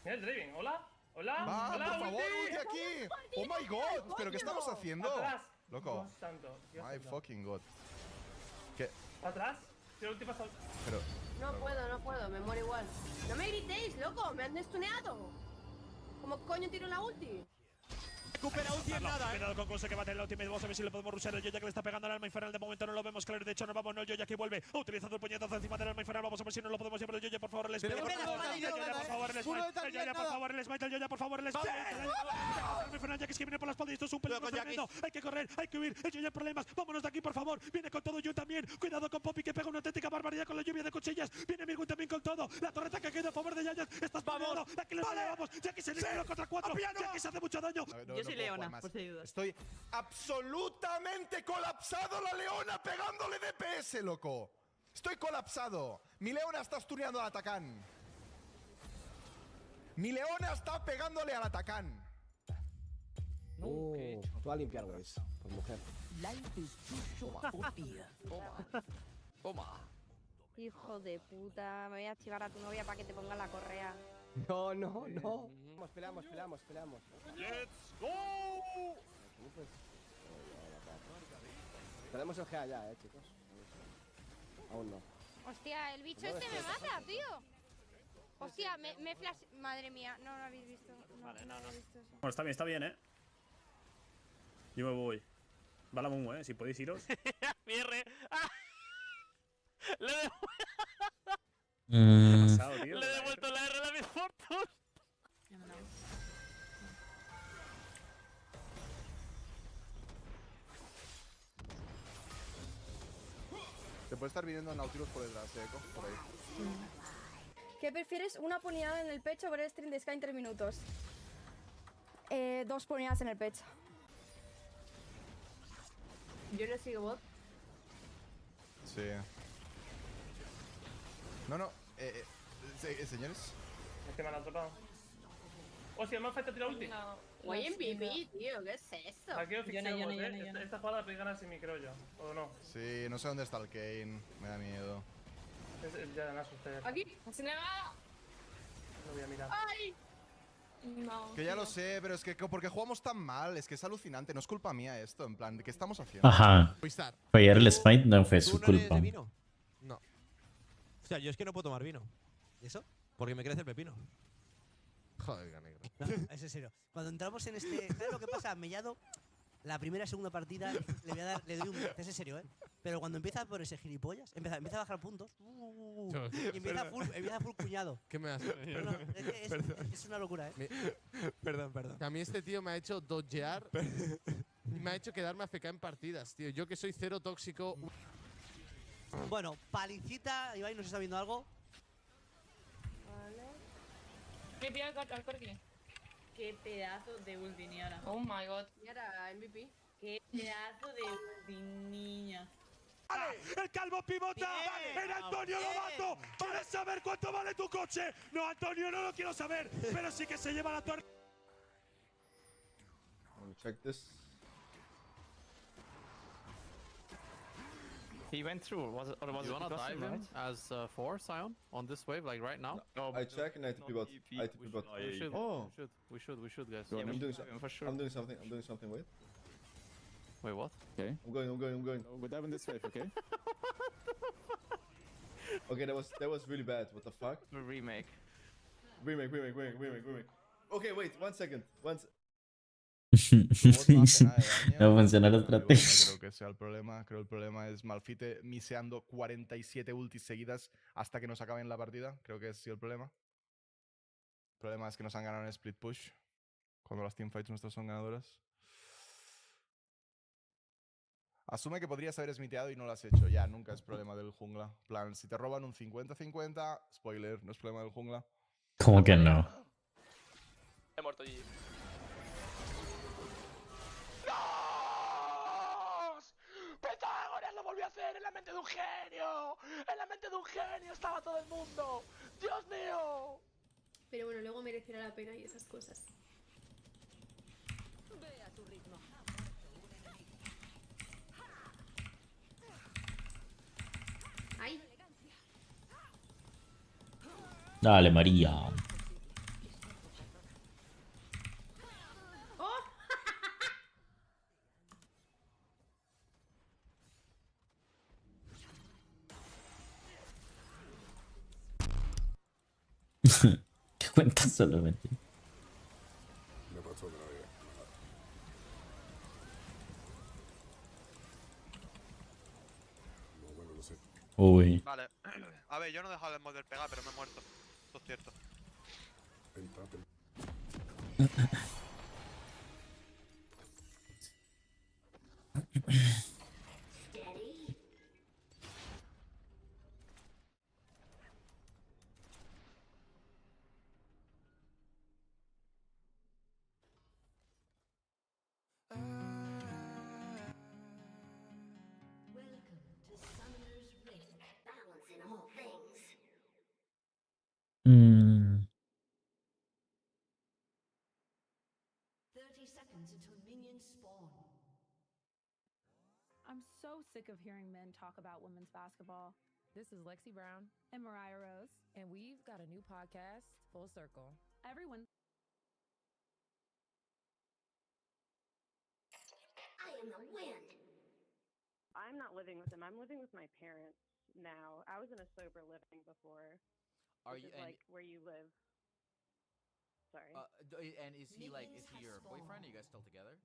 Mira el driving. Hola. Hola. ¡Va, Hola, por favor, ulti. ulti aquí! ¡Oh my god! ¿Pero qué estamos haciendo? Atrás. Loco. Dios santo. Dios My santo. fucking god. ¿Qué? ¿Atrás? Tira ulti pasado. Pero... No puedo, me muero igual. No me gritéis, loco, me han destuneado. ¿Cómo coño tiro la ulti? Recupera ulti en nada, Cuidado con Cuse que va a tener la ultimate. Vamos a ver si le podemos rushar el Yoya que le está pegando al alma infernal. De momento no lo vemos claro. De hecho, nos vamos. No, el Yoya que vuelve. Utilizando el puñetazo encima del alma infernal. Vamos a ver si no lo podemos llevar. El Yoya, por favor, el smite. El Yoya, por favor, el smite. El Yoya, por favor, el smite. El Yoya, por favor, el smite. El alma infernal, ya que es que viene por la espalda y esto es un peligro tremendo. Hay que correr, hay que huir. El Yoya, problemas. Vámonos de aquí, por favor. Viene con todo Yu también. Cuidado con Poppy que pega una auténtica barbaridad con la lluvia de cuchillas. Viene Mirgun también con todo. La torreta que queda a favor de Yayas. Estás pagando. Aquí le llevamos. Ya que se le contra 4. Ya que se hace mucho daño. Yo soy Leona, por si hay dudas. Estoy absolutamente colapsado, la Leona pegándole DPS, loco. Estoy colapsado. Mi Leona está stuneando al Atacán. Mi Leona está pegándole al Atacán. Tú a limpiar, güeyes. Por mujer. Toma. Hijo de puta, me voy a activar a tu novia para que te ponga la correa. No. Peleamos. Let's go. Tenemos el GA ya, chicos. Aún no. Hostia, el bicho este me mata, tío. Hostia, me flash... Madre mía, no lo habéis visto. Vale, no. Habéis visto eso. Bueno, está bien, Yo me voy. Va la Mumu, si podéis iros. Mierre. Le he devuelto la R a mis Fortune. Te puede estar viniendo Nautilus por detrás, Echo, por ahí. ¿Qué prefieres? ¿Una puñalada en el pecho o ver el stream de Sky en 3 minutos? 2 puñaladas en el pecho. Yo no sigo bot. Sí. No. Señores. Es que me han atrapado. Hostia, me ha falta tirar ulti. Voy en MVP, tío, ¿qué es eso? Aquí os fixemos, Esta jugada la podéis ganar sin micro yo, ¿o no? Sí, no sé dónde está el Kane. Me da miedo. Ya me asusté. Aquí, se me va. No voy a mirar. ¡Ay! No. Que ya lo sé, pero es que porque jugamos tan mal, es que es alucinante, no es culpa mía esto, en plan, ¿qué estamos haciendo? Ajá. Fallar el smite no fue su culpa. No. O sea, yo es que no puedo tomar vino. ¿Y eso? Porque me crece el pepino. Joder, negro. No, es en serio. Cuando entramos en este... ¿Sabes lo que pasa? Mellado, la primera y segunda partida le doy un... Es en serio, Pero cuando empieza por ese gilipollas, empieza a bajar puntos. Y empieza full cuñado. ¿Qué me hace? Es una locura, Perdón. Que a mí este tío me ha hecho dodgear y me ha hecho quedarme AFK en partidas, tío. Yo que soy cero tóxico. Bueno, palicita, Ibai, ¿nos está viendo algo? Vale. ¿Qué pide al Corki? Qué pedazo de ulti, Niara. Oh my god. Niara, MVP. Qué pedazo de ulti, niña. ¡Vale! ¡El calvo pivota! ¡Era Antonio Lobato! ¿Quieres saber cuánto vale tu coche? No, Antonio, no lo quiero saber. Pero sí que se lleva la torre. Check this. He went through, was it You wanna dive in as 4, Sion, on this wave, like right now? No, I check and I TP bot. We should, guys. Yeah, I'm doing for sure. I'm doing something. Wait. Wait, what? Okay. I'm going. We're diving this wave, okay? Okay, that was really bad. What the fuck? Remake. Okay, wait, 1 second. No funciona la estrategia. No creo que sea el problema. Creo el problema es Malphite miseando 47 ultis seguidas hasta que nos acaben la partida. Creo que ese sí el problema. El problema es que nos han ganado en split push. Cuando las teamfights nuestras son ganadoras. Asume que podrías haber smiteado y no lo has hecho. Ya, nunca es problema del jungla. Plan, si te roban un 50-50, spoiler, no es problema del jungla. ¿Cómo que no? He muerto allí. ser en la mente de un genio. En la mente de un genio estaba todo el mundo. ¡Dios mío! Pero bueno, luego merecerá la pena y esas cosas. Ve a tu ritmo. ¡Ay! Dale, María. ¡Oh! ¿Qué cuentas solamente? Me pasó otra vez. No, bueno, no sé. Uy. Vale. A ver, yo no he dejado el model pegar, pero me he muerto. Eso es cierto. Mm. 30 seconds until minions spawn. I'm so sick of hearing men talk about women's basketball. This is Lexi Brown. And Mariah Rose. And we've got a new podcast, Full Circle. Everyone. I am the wind. I'm not living with them. I'm living with my parents now. I was in a sober living before. Are which you is like where you live? Sorry. And is he like, is he your boyfriend? Are you guys still together?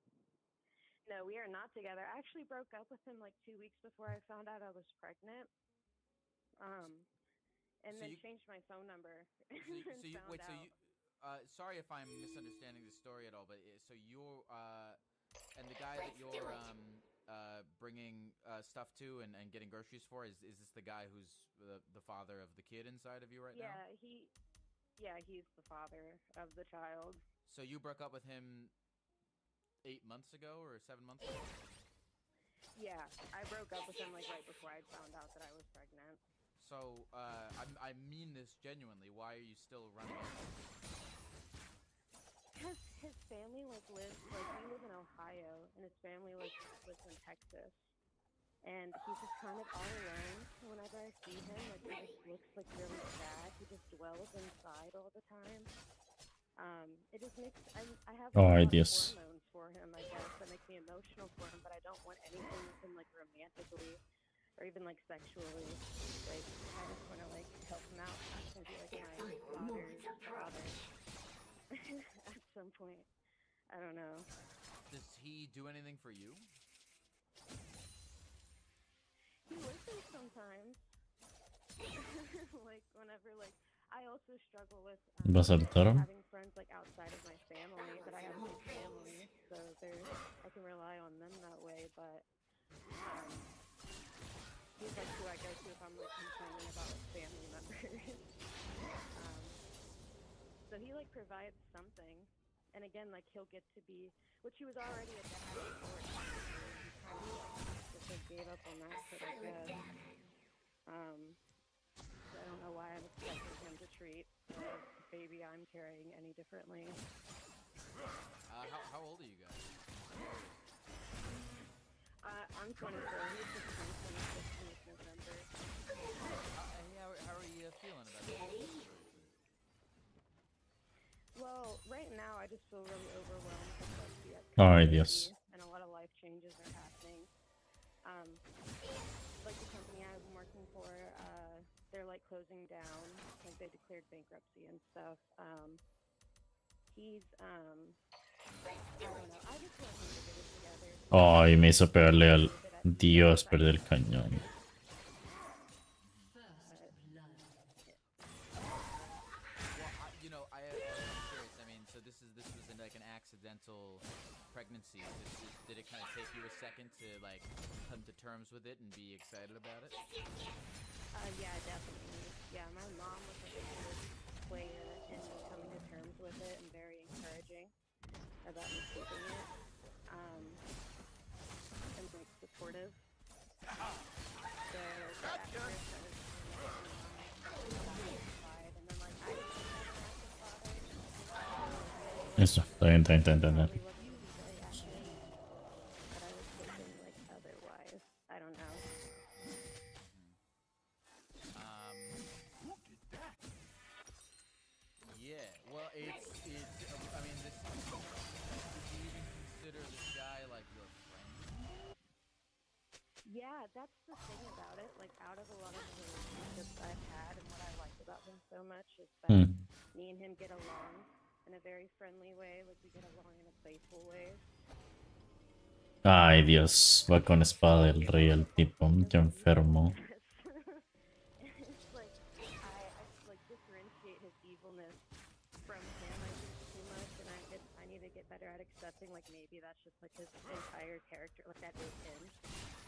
No, we are not together. I actually broke up with him like 2 weeks before I found out I was pregnant. And So then you- changed my phone number. So you, wait, so you, sorry if I'm misunderstanding the story at all, but so you're, and the guy that you're, bringing stuff to and getting groceries for, is this the guy who's the father of the kid inside of you right now? Yeah, he's the father of the child. So you broke up with him 8 months ago or 7 months ago? Yeah, I broke up with him like right before I found out that I was pregnant. So, I mean this genuinely. Why are you still running it? Because his family like lives, like we live in Ohio, and his family like lives in Texas. And he's just kind of all alone. So whenever I see him, like he just looks like really sad. He just dwells inside all the time. It just makes I have Ay, a lot of Dios. hormones for him, I guess, that makes me emotional for him. But I don't want anything with him like romantically or even like sexually. Like I just want to like help him out and be like my daughter's father at some point. I don't know. Does he do anything for you? He listens sometimes. Like whenever like I also struggle with ¿Vas a saltar? having friends like outside of my family, but I have my family, so I can rely on them that way. But he's like who I go to if I'm like complaining about like family members. So he like provides something, and again like he'll get to be, which he was already a dad before. He kind of just like gave up on that for like so I don't know why I'm expecting him to treat the baby I'm carrying any differently. How old are you guys? I'm 24. He's just turned 26 in November. How are you feeling about it? Well, right now I just feel really overwhelmed with like the Ay, activity, Dios. and a lot of life changes are happening. Like the company I'm working for, they're like closing down. Like they declared bankruptcy and stuff. He's I don't know. I just want him to get it together. Ay, me hizo pegarle al Dios, perder el cañón. Well, I'm curious. I mean, so this was like an accidental pregnancy. Did it kind of take you a second to like come to terms with it and be excited about it? Yeah, definitely. Yeah, my mom was like a good player in coming to terms with it and very encouraging about me keeping it. And like supportive. Eso, está bien, está bien, está bien, está bien. Probably wasn't gonna be very accurate, but I was hoping like otherwise. I don't know. Yeah, well, it's. I mean, this. Do you even consider this guy like your friend? Yeah, that's the thing about it. Like, out of a lot of the relationships I've had, and what I like about him so much is that me and him get along in a very friendly way. Like, we get along in a playful way. Ay, Dios, va con espada del rey el tipo, qué enfermo. It's like I like differentiate his evilness from him, I think, too much, and I need to get better at accepting like maybe that's just like his entire character, like that is him.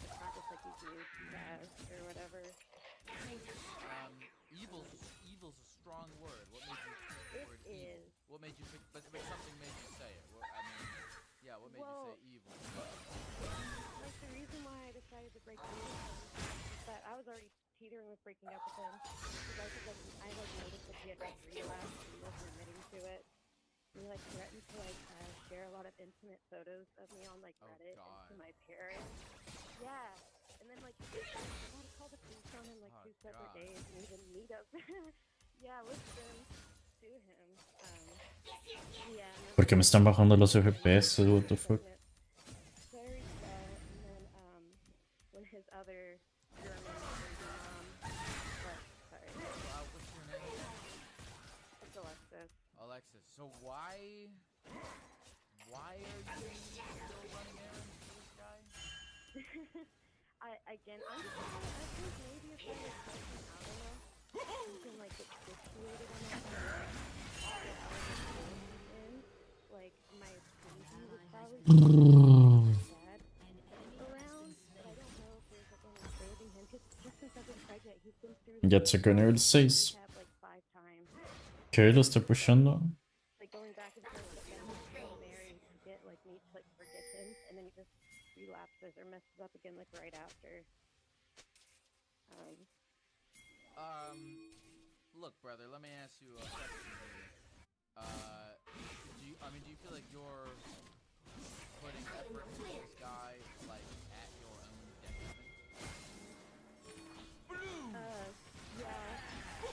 It's not just like he's used as or whatever. Evil's a strong word. What made you pick the word evil? What made you pick? But something made you say it. Yeah, what made you say evil? Like the reason why I decided to break up with him is that I was already teetering with breaking up with him because I noticed that he had like relapsed and he wasn't admitting to it. And he like threatened to share a lot of intimate photos of me on like Reddit and to my parents. Yeah. And then like he had to call the police on him like 2 separate days and even meet up. Yeah, with them to him. Yeah. ¿Por qué me están bajando los FPS? What the fuck? So I reached out, and then when his other German mom, sorry. What's your name? It's Alexis. Alexis. So why are you still running errands for this guy? I'm just I think maybe if I was helping out enough, you can like get situated on that in. Like my baby would probably be dad around, but I don't know if there's like any saving him. Cause just since I've been pregnant, he's been through Ya checo nivel 6. rehab like 5 times. ¿Qué lo está pushando? Like going back and forth, but then he's still married to get like me to like forget him, and then he just relapses or messes up again like right after. Look, brother, let me ask you a question here. Do you feel like you're putting effort into this guy, like, at your own detriment? Yeah. I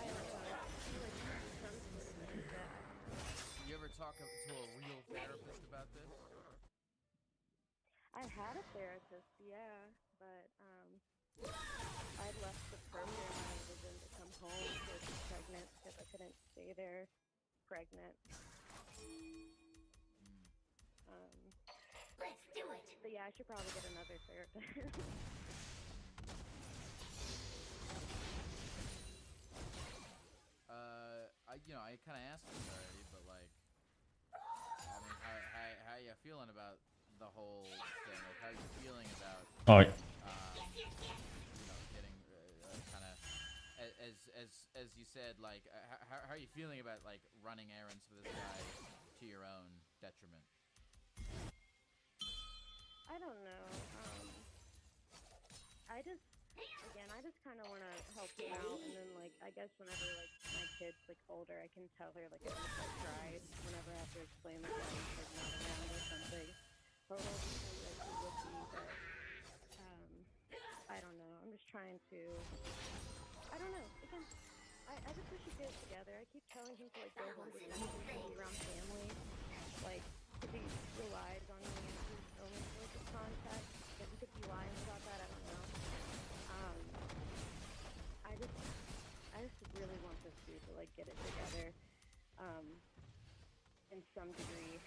don't know. Like, some sort of like that. You ever talk to a real therapist about this? I had a therapist, yeah, but I'd left the program when I was in to come home to be pregnant because I couldn't stay there pregnant. Let's do it. But yeah, I should probably get another therapist. I kind of asked this already, but like, I mean, how you feeling about the whole thing? Like, how you feeling about getting kind of as you said, like, how are you feeling about like running errands for this guy to your own detriment? I don't know. I just kind of want to help him out, and then like I guess whenever like my kid's like older, I can tell her like at least I tried. Whenever I have to explain like why he's like not around or something, but hopefully like he would be. But I don't know. I'm just trying to. I don't know. Again, I just wish he'd get it together. I keep telling him to like go home to Texas and be around family, like because he relies on me and he's only like a contact. But he could be lying about that. I don't know. I just really want this dude to like get it together, in some degree,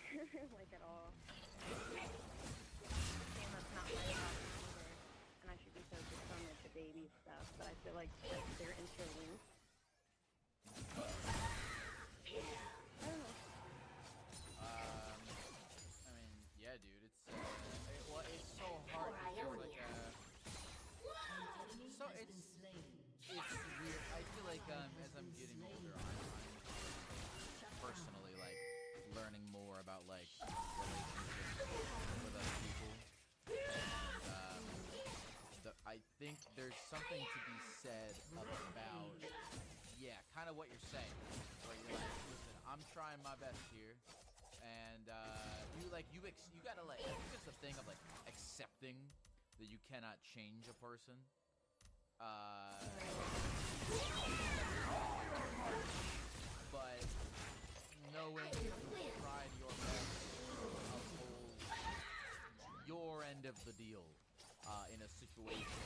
like at all. And that's not my job either, and I should be focused on like the baby stuff, but I feel like they're interlinked. I don't know. I mean, yeah, dude, it's so hard. It's weird. I feel like as I'm getting older, I'm personally like learning more about like relationships with other people, and I think there's something to be said about kind of what you're saying, where you're like, listen, I'm trying my best here, and you gotta like, I think it's a thing of like accepting that you cannot change a person. But knowing you tried your best to uphold your end of the deal in a situation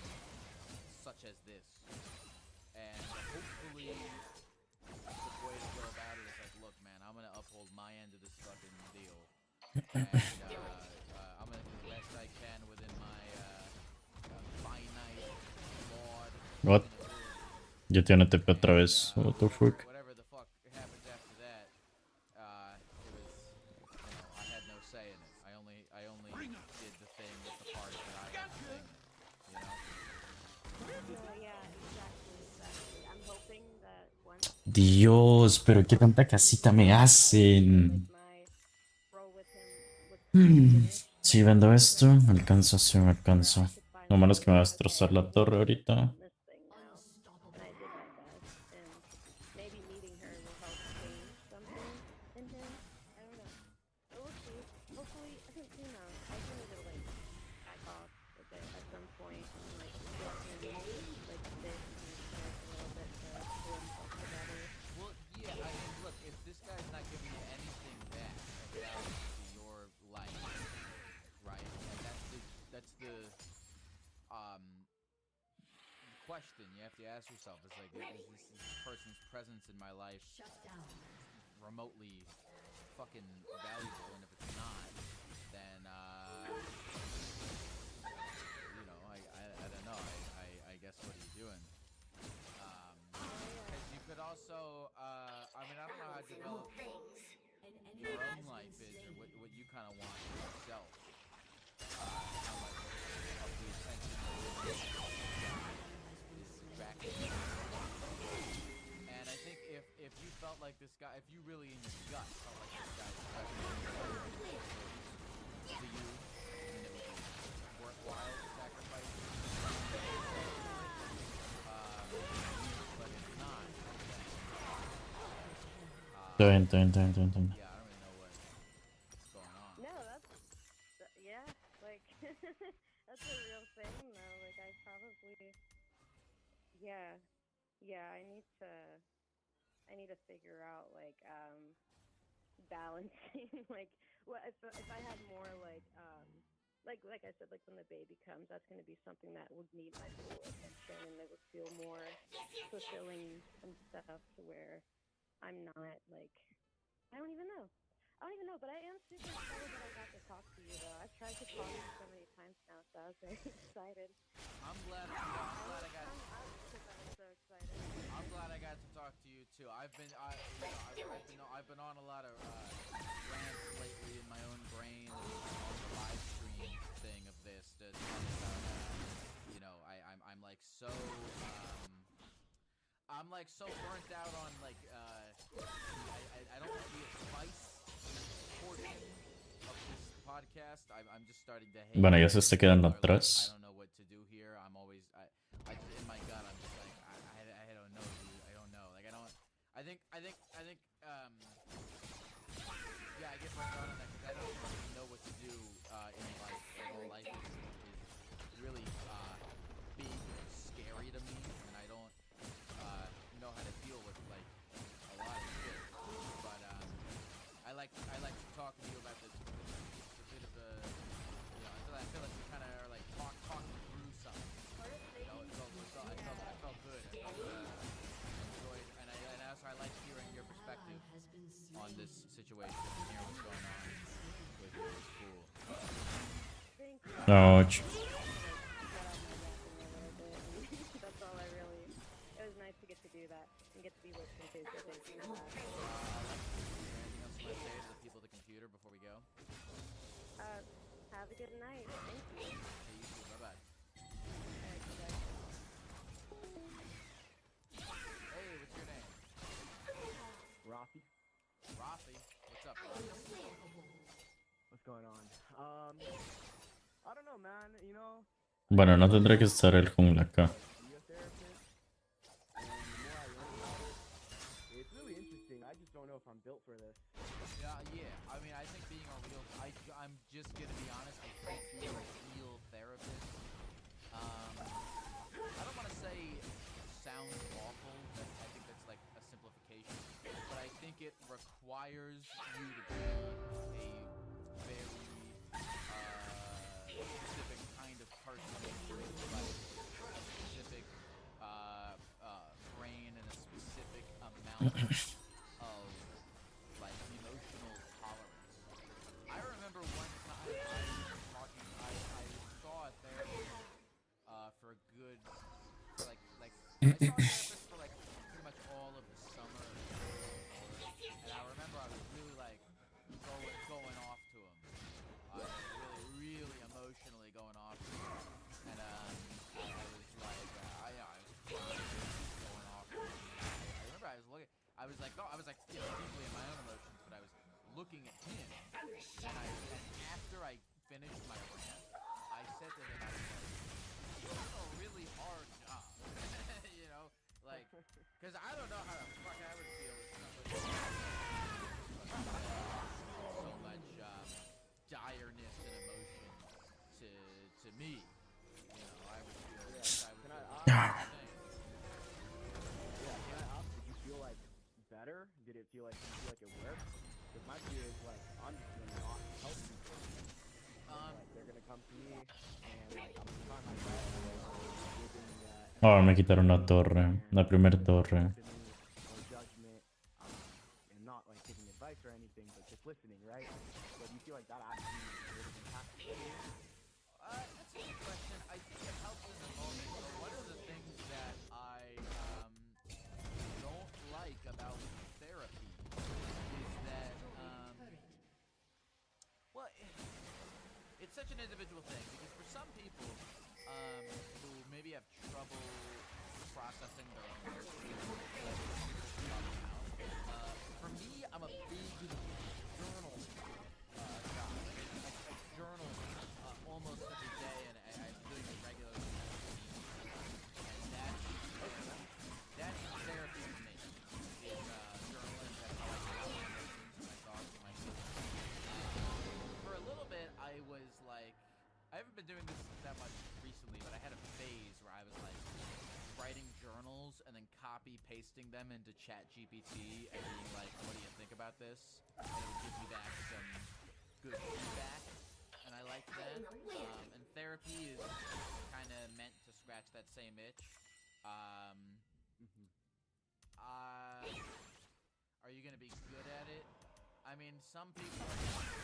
such as this, and hopefully the way to go about it is like, look, man, I'm gonna uphold my end of this fucking deal, and I'm gonna do the best I can within my finite, flawed. What? Yo tiene TP otra vez. What the fuck? Whatever the fuck happens after that, it was, I had no say in it. I only did the thing with the part that I was saying, No, yeah, exactly. I'm hoping that once Dios, pero qué tanta casita me hacen. my role with him was Si vendo esto, me alcanza, sí me alcanza. Lo malo es que me va a destrozar la torre ahorita. this thing now, and I did my best, and maybe meeting her will help change something in him. I don't know. But we'll see. Hopefully, I think you know, I think it'll like back off a bit at some point and like get him like sit and a little bit to pull himself together. Well, yeah, I mean, look, if this guy's not giving you anything back about your life, right? And that's the question you have to ask yourself is like, is this person's presence in my life remotely fucking valuable? And if it's not, then you know, I don't know. I guess what are you doing? Because you could also, I mean, I don't know how developed your own life is, or what you kind of want for yourself. How much of the attention is back in you. And I think if you felt like this guy, if you really in your gut felt like this guy was to you, and it would be worthwhile to sacrifice. But if not, Está bien, está bien, está bien, está bien, está bien. yeah, I don't really know what's going on. No, yeah, like that's a real thing though. Like I probably, yeah, I need to figure out like balancing like what if I had more like I said, like when the baby comes, that's going to be something that would need my full attention, and it would feel more fulfilling and stuff to where I'm not like I don't even know, but I am super excited that I got to talk to you though. I've tried to call you so many times now, so I was very excited. I'm glad I got. I'm so excited. I'm glad I got to talk to you too. I've been on a lot of rants lately in my own brain on the live stream thing of this to talk about. You know, I'm like so. I'm like so burnt out on like I don't see a spice portion of this podcast. I'm just starting to hate. Bueno, ya se está quedando I atrás. don't know what to do here. I'm always I in my gut I'm just like I don't know, dude. I don't know. Like I think yeah, I get burnt out on that because I don't really know what to do in life. Life is really big and scary to me, and I don't know how to deal with like a lot of shit. But I like to talk to you about this. A bit of a, you know, I feel like we kind of are like talking through something. You know, I felt good. I enjoyed, and also I like hearing your perspective on this situation and hearing what's going on with your school. Ouch. That's all I really. It was nice to get to do that and get to be with some kids that they do that. Anything else you want to say to the people at the computer before we go? Have a good night. Thank you. Hey, you too. Bye-bye. Hey, what's your name? Rafi. Rafi? What's up, Rafi? What's going on? I don't know, man. You know, Bueno, no tendrá que estar el jungla acá. be a therapist, and the more I learn about it, built for this. Yeah. I mean, I think being a real, I'm just gonna be honest. I think being a real therapist. I don't want to say sounds awful. I think that's like a simplification, but I think it requires you to be a very specific kind of person with like a specific brain and a specific amount of like emotional tolerance. I remember one time I saw a therapist for a good I saw a therapist for like pretty much all of the summer, and I remember I was really like going off to him. I was really emotionally going off to him, and I was like going off to him. I remember I was deeply in my own emotions, but I was looking at him, and after I finished my rant, I said to him, I was like, "You have a really hard job," you know, like, because I don't know how the fuck I would feel if somebody so much direness and emotion to me. You know, I would feel insane. Can I ask, did you feel like better? Did you feel like it worked? Because my fear is like I'm just gonna not help people. Like they're gonna come to me and like I'm gonna try my best giving Oh, me quitaron la torre. La primera torre. or judgment and not like giving advice or anything, but just listening, right? So do you feel like that actually really impacts you? That's a good question. I think it helps in the moment. One of the things that I don't like about therapy is that, well, it's such an individual thing, because for some people who maybe have trouble processing their own emotions, for me, I'm a big journal guy. I journal almost every day, and I'm doing it regularly. And that's therapy for me. Is journaling. That's how I get out my emotions, my thoughts, my feelings. For a little bit, I was like, I haven't been doing this that much recently, but I had a phase where I was like writing journals and then copy pasting them into ChatGPT and being like, what do you think about this? And it would give me back some good feedback, and I liked that. And therapy is kind of meant to scratch that same itch. Are you gonna be good at it? I mean, some people are gonna hate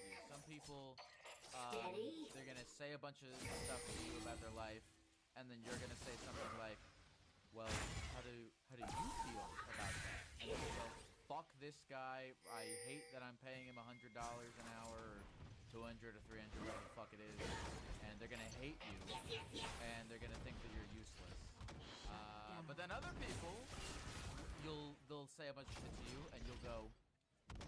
you. Some people, they're gonna say a bunch of stuff to you about their life, and then you're gonna say something like, well, how do you feel about that? And then you go, fuck this guy, I hate that I'm paying him $100 an hour, or 200 or 300, whatever the fuck it is, and they're gonna hate you, and they're gonna think that you're useless. But then other people, they'll say a bunch of shit to you, and you'll go,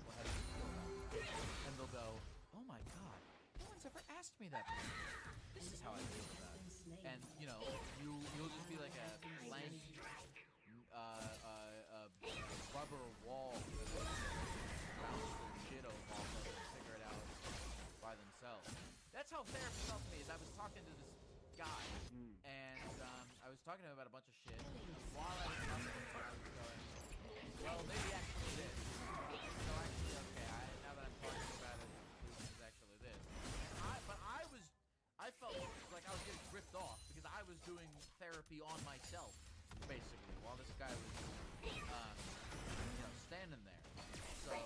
well, how do you feel about it? And they'll go, oh my god, no one's ever asked me that before. This is how I feel about it. And, you know, you'll just be like a blank rubber wall that bounce their shit off of and figure it out by themselves. That's how therapy felt to me. Is I was talking to this guy, and I was talking to him about a bunch of shit. And while I was talking to him, I was going, well, maybe actually this. So actually, okay, now that I'm talking about it, this is actually this. But I felt like I was getting ripped off because I was doing therapy on myself, basically, while this guy was, standing there. So,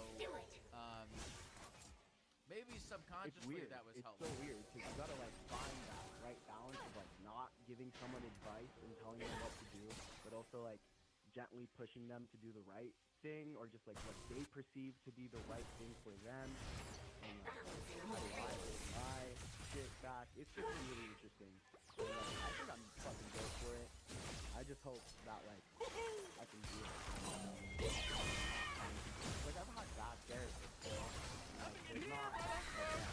maybe subconsciously that was helpful. It's so weird because you gotta like find that right balance of like not giving someone advice and telling them what to do, but also like gently pushing them to do the right thing, or just like what they perceive to be the right thing for them. And like, lie, shit back. It's just really interesting. And, I think I'm fucking good for it. I just hope that like I can do it. Like I've had bad therapists, you know? Like there's not good therapy,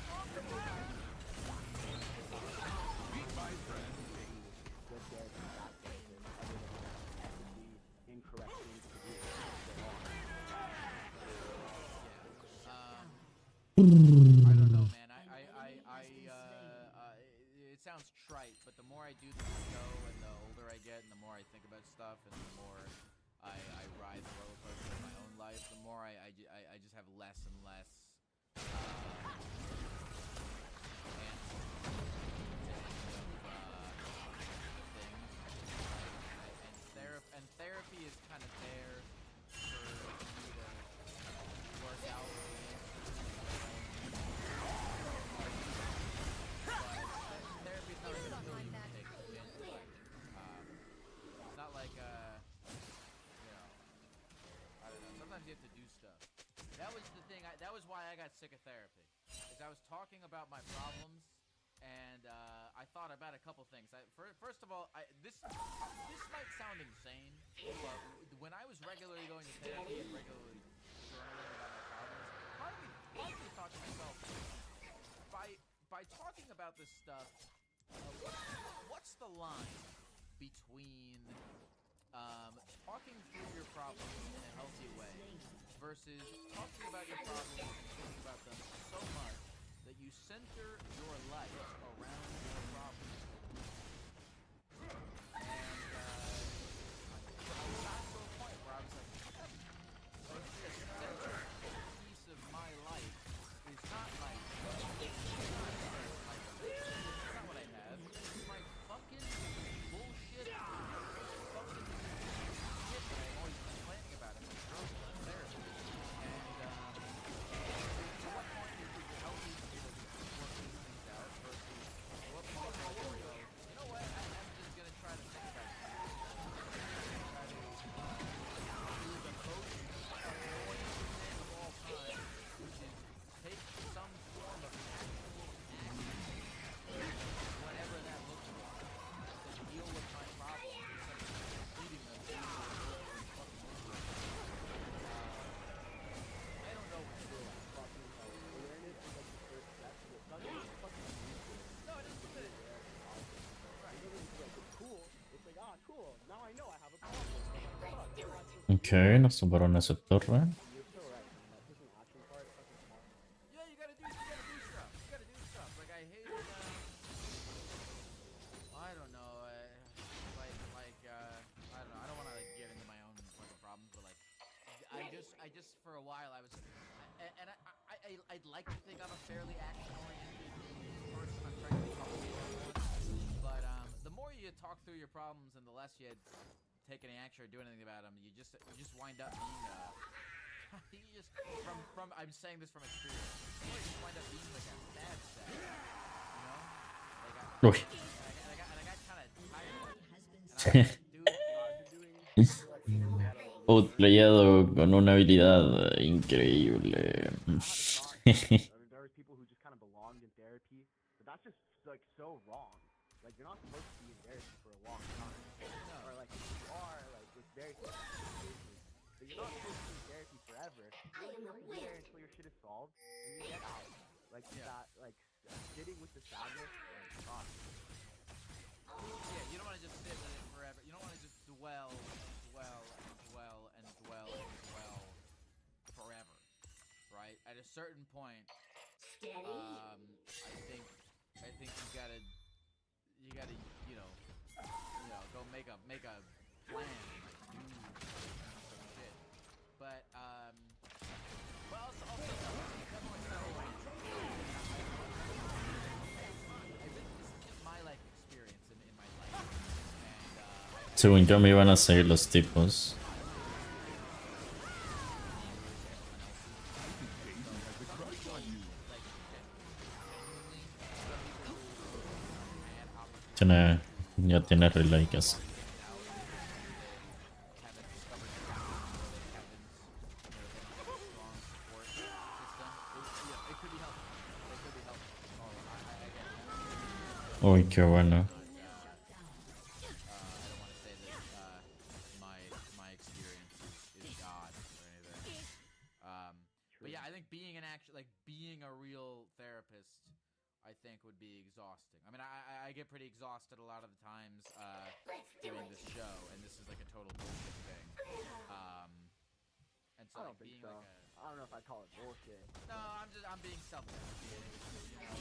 bad therapist, other than ethically incorrect don't know, man. It sounds trite, but the more I do the show and the older I get and the more I think about stuff and the more I ride the roller coaster of my own life, the more I just have less and less and therapy is kind of there for you to work out therapy is not like a pill you can take to change your life. It's not like you know, I don't know. Sometimes you have to do stuff. That was the thing. That was why I got sick of therapy. Is I was talking about my problems, and I thought about a couple things. First of all, this might sound insane, but when I was regularly going to therapy and regularly journaling about my problems, part of me thought to myself, by talking about this stuff, what's the line between talking through your problems in a healthy way versus talking about your problems and thinking about them so much that you center your life around your problems. And I got to a point where I was like, the central piece of my life is not my it's not what I have. It's my fucking bullshit shit that I'm always complaining about in my journal and therapy. And to what point is it healthy for me to work these things out versus at what point do I go, you know what, I'm just gonna try to think about it. Try to do the most annoying thing of all time, which is take some form of actual action, whatever that looks like, to deal with my problems instead of just leaving them over and fucking over again. I don't know what to do. Awareness is like the first step. It doesn't fucking use it. No, it doesn't put it. Right. It doesn't just like, it's cool. It's like, ah, cool. Now I know I have a problem. Ok, nos tumbaron esa torre. You're so right, man. That taking action part is fucking smart. Yeah, you gotta do stuff. You gotta do stuff. Like I hate I don't know, I don't know. I don't want to get into my own fucking problems, but like, I just for a while I was, and I'd like to think I'm a fairly action-oriented person. I'm trying to become more, but the more you talk through your problems and the less you take any action or do anything about them, you just wind up being you just from I'm saying this from experience. You just wind up being like a sad sack, you know? Like I got kind of tired of it. Outplayado con una habilidad increíble. There are people who just kind of belonged in therapy, but that's just like so wrong. Like you're not supposed to be in therapy for a long time, or like if you are, like it's very specific. But you're not supposed to be in therapy forever. You're supposed to be there until your shit is solved and you get out. Like that, like sitting with the sadness. Like, fuck. Yeah, you don't want to just sit with it forever. You don't want to just dwell forever, right? At a certain point, I think you gotta, you know, go make a plan, like do some shit. But well, also everyone's got a way. This is just my life experience in my life, and Según yo me iban a seguir los tipos. Ya tiene relay casi. Uy, qué bueno. my experience is God or anything. But yeah, I think being a real therapist, I think would be exhausting. I mean, I get pretty exhausted a lot of the times doing this show, and this is like a total bullshit thing. And so I don't being think so. like a I don't know if I call it bullshit. No, I'm being self-deprecating. You know,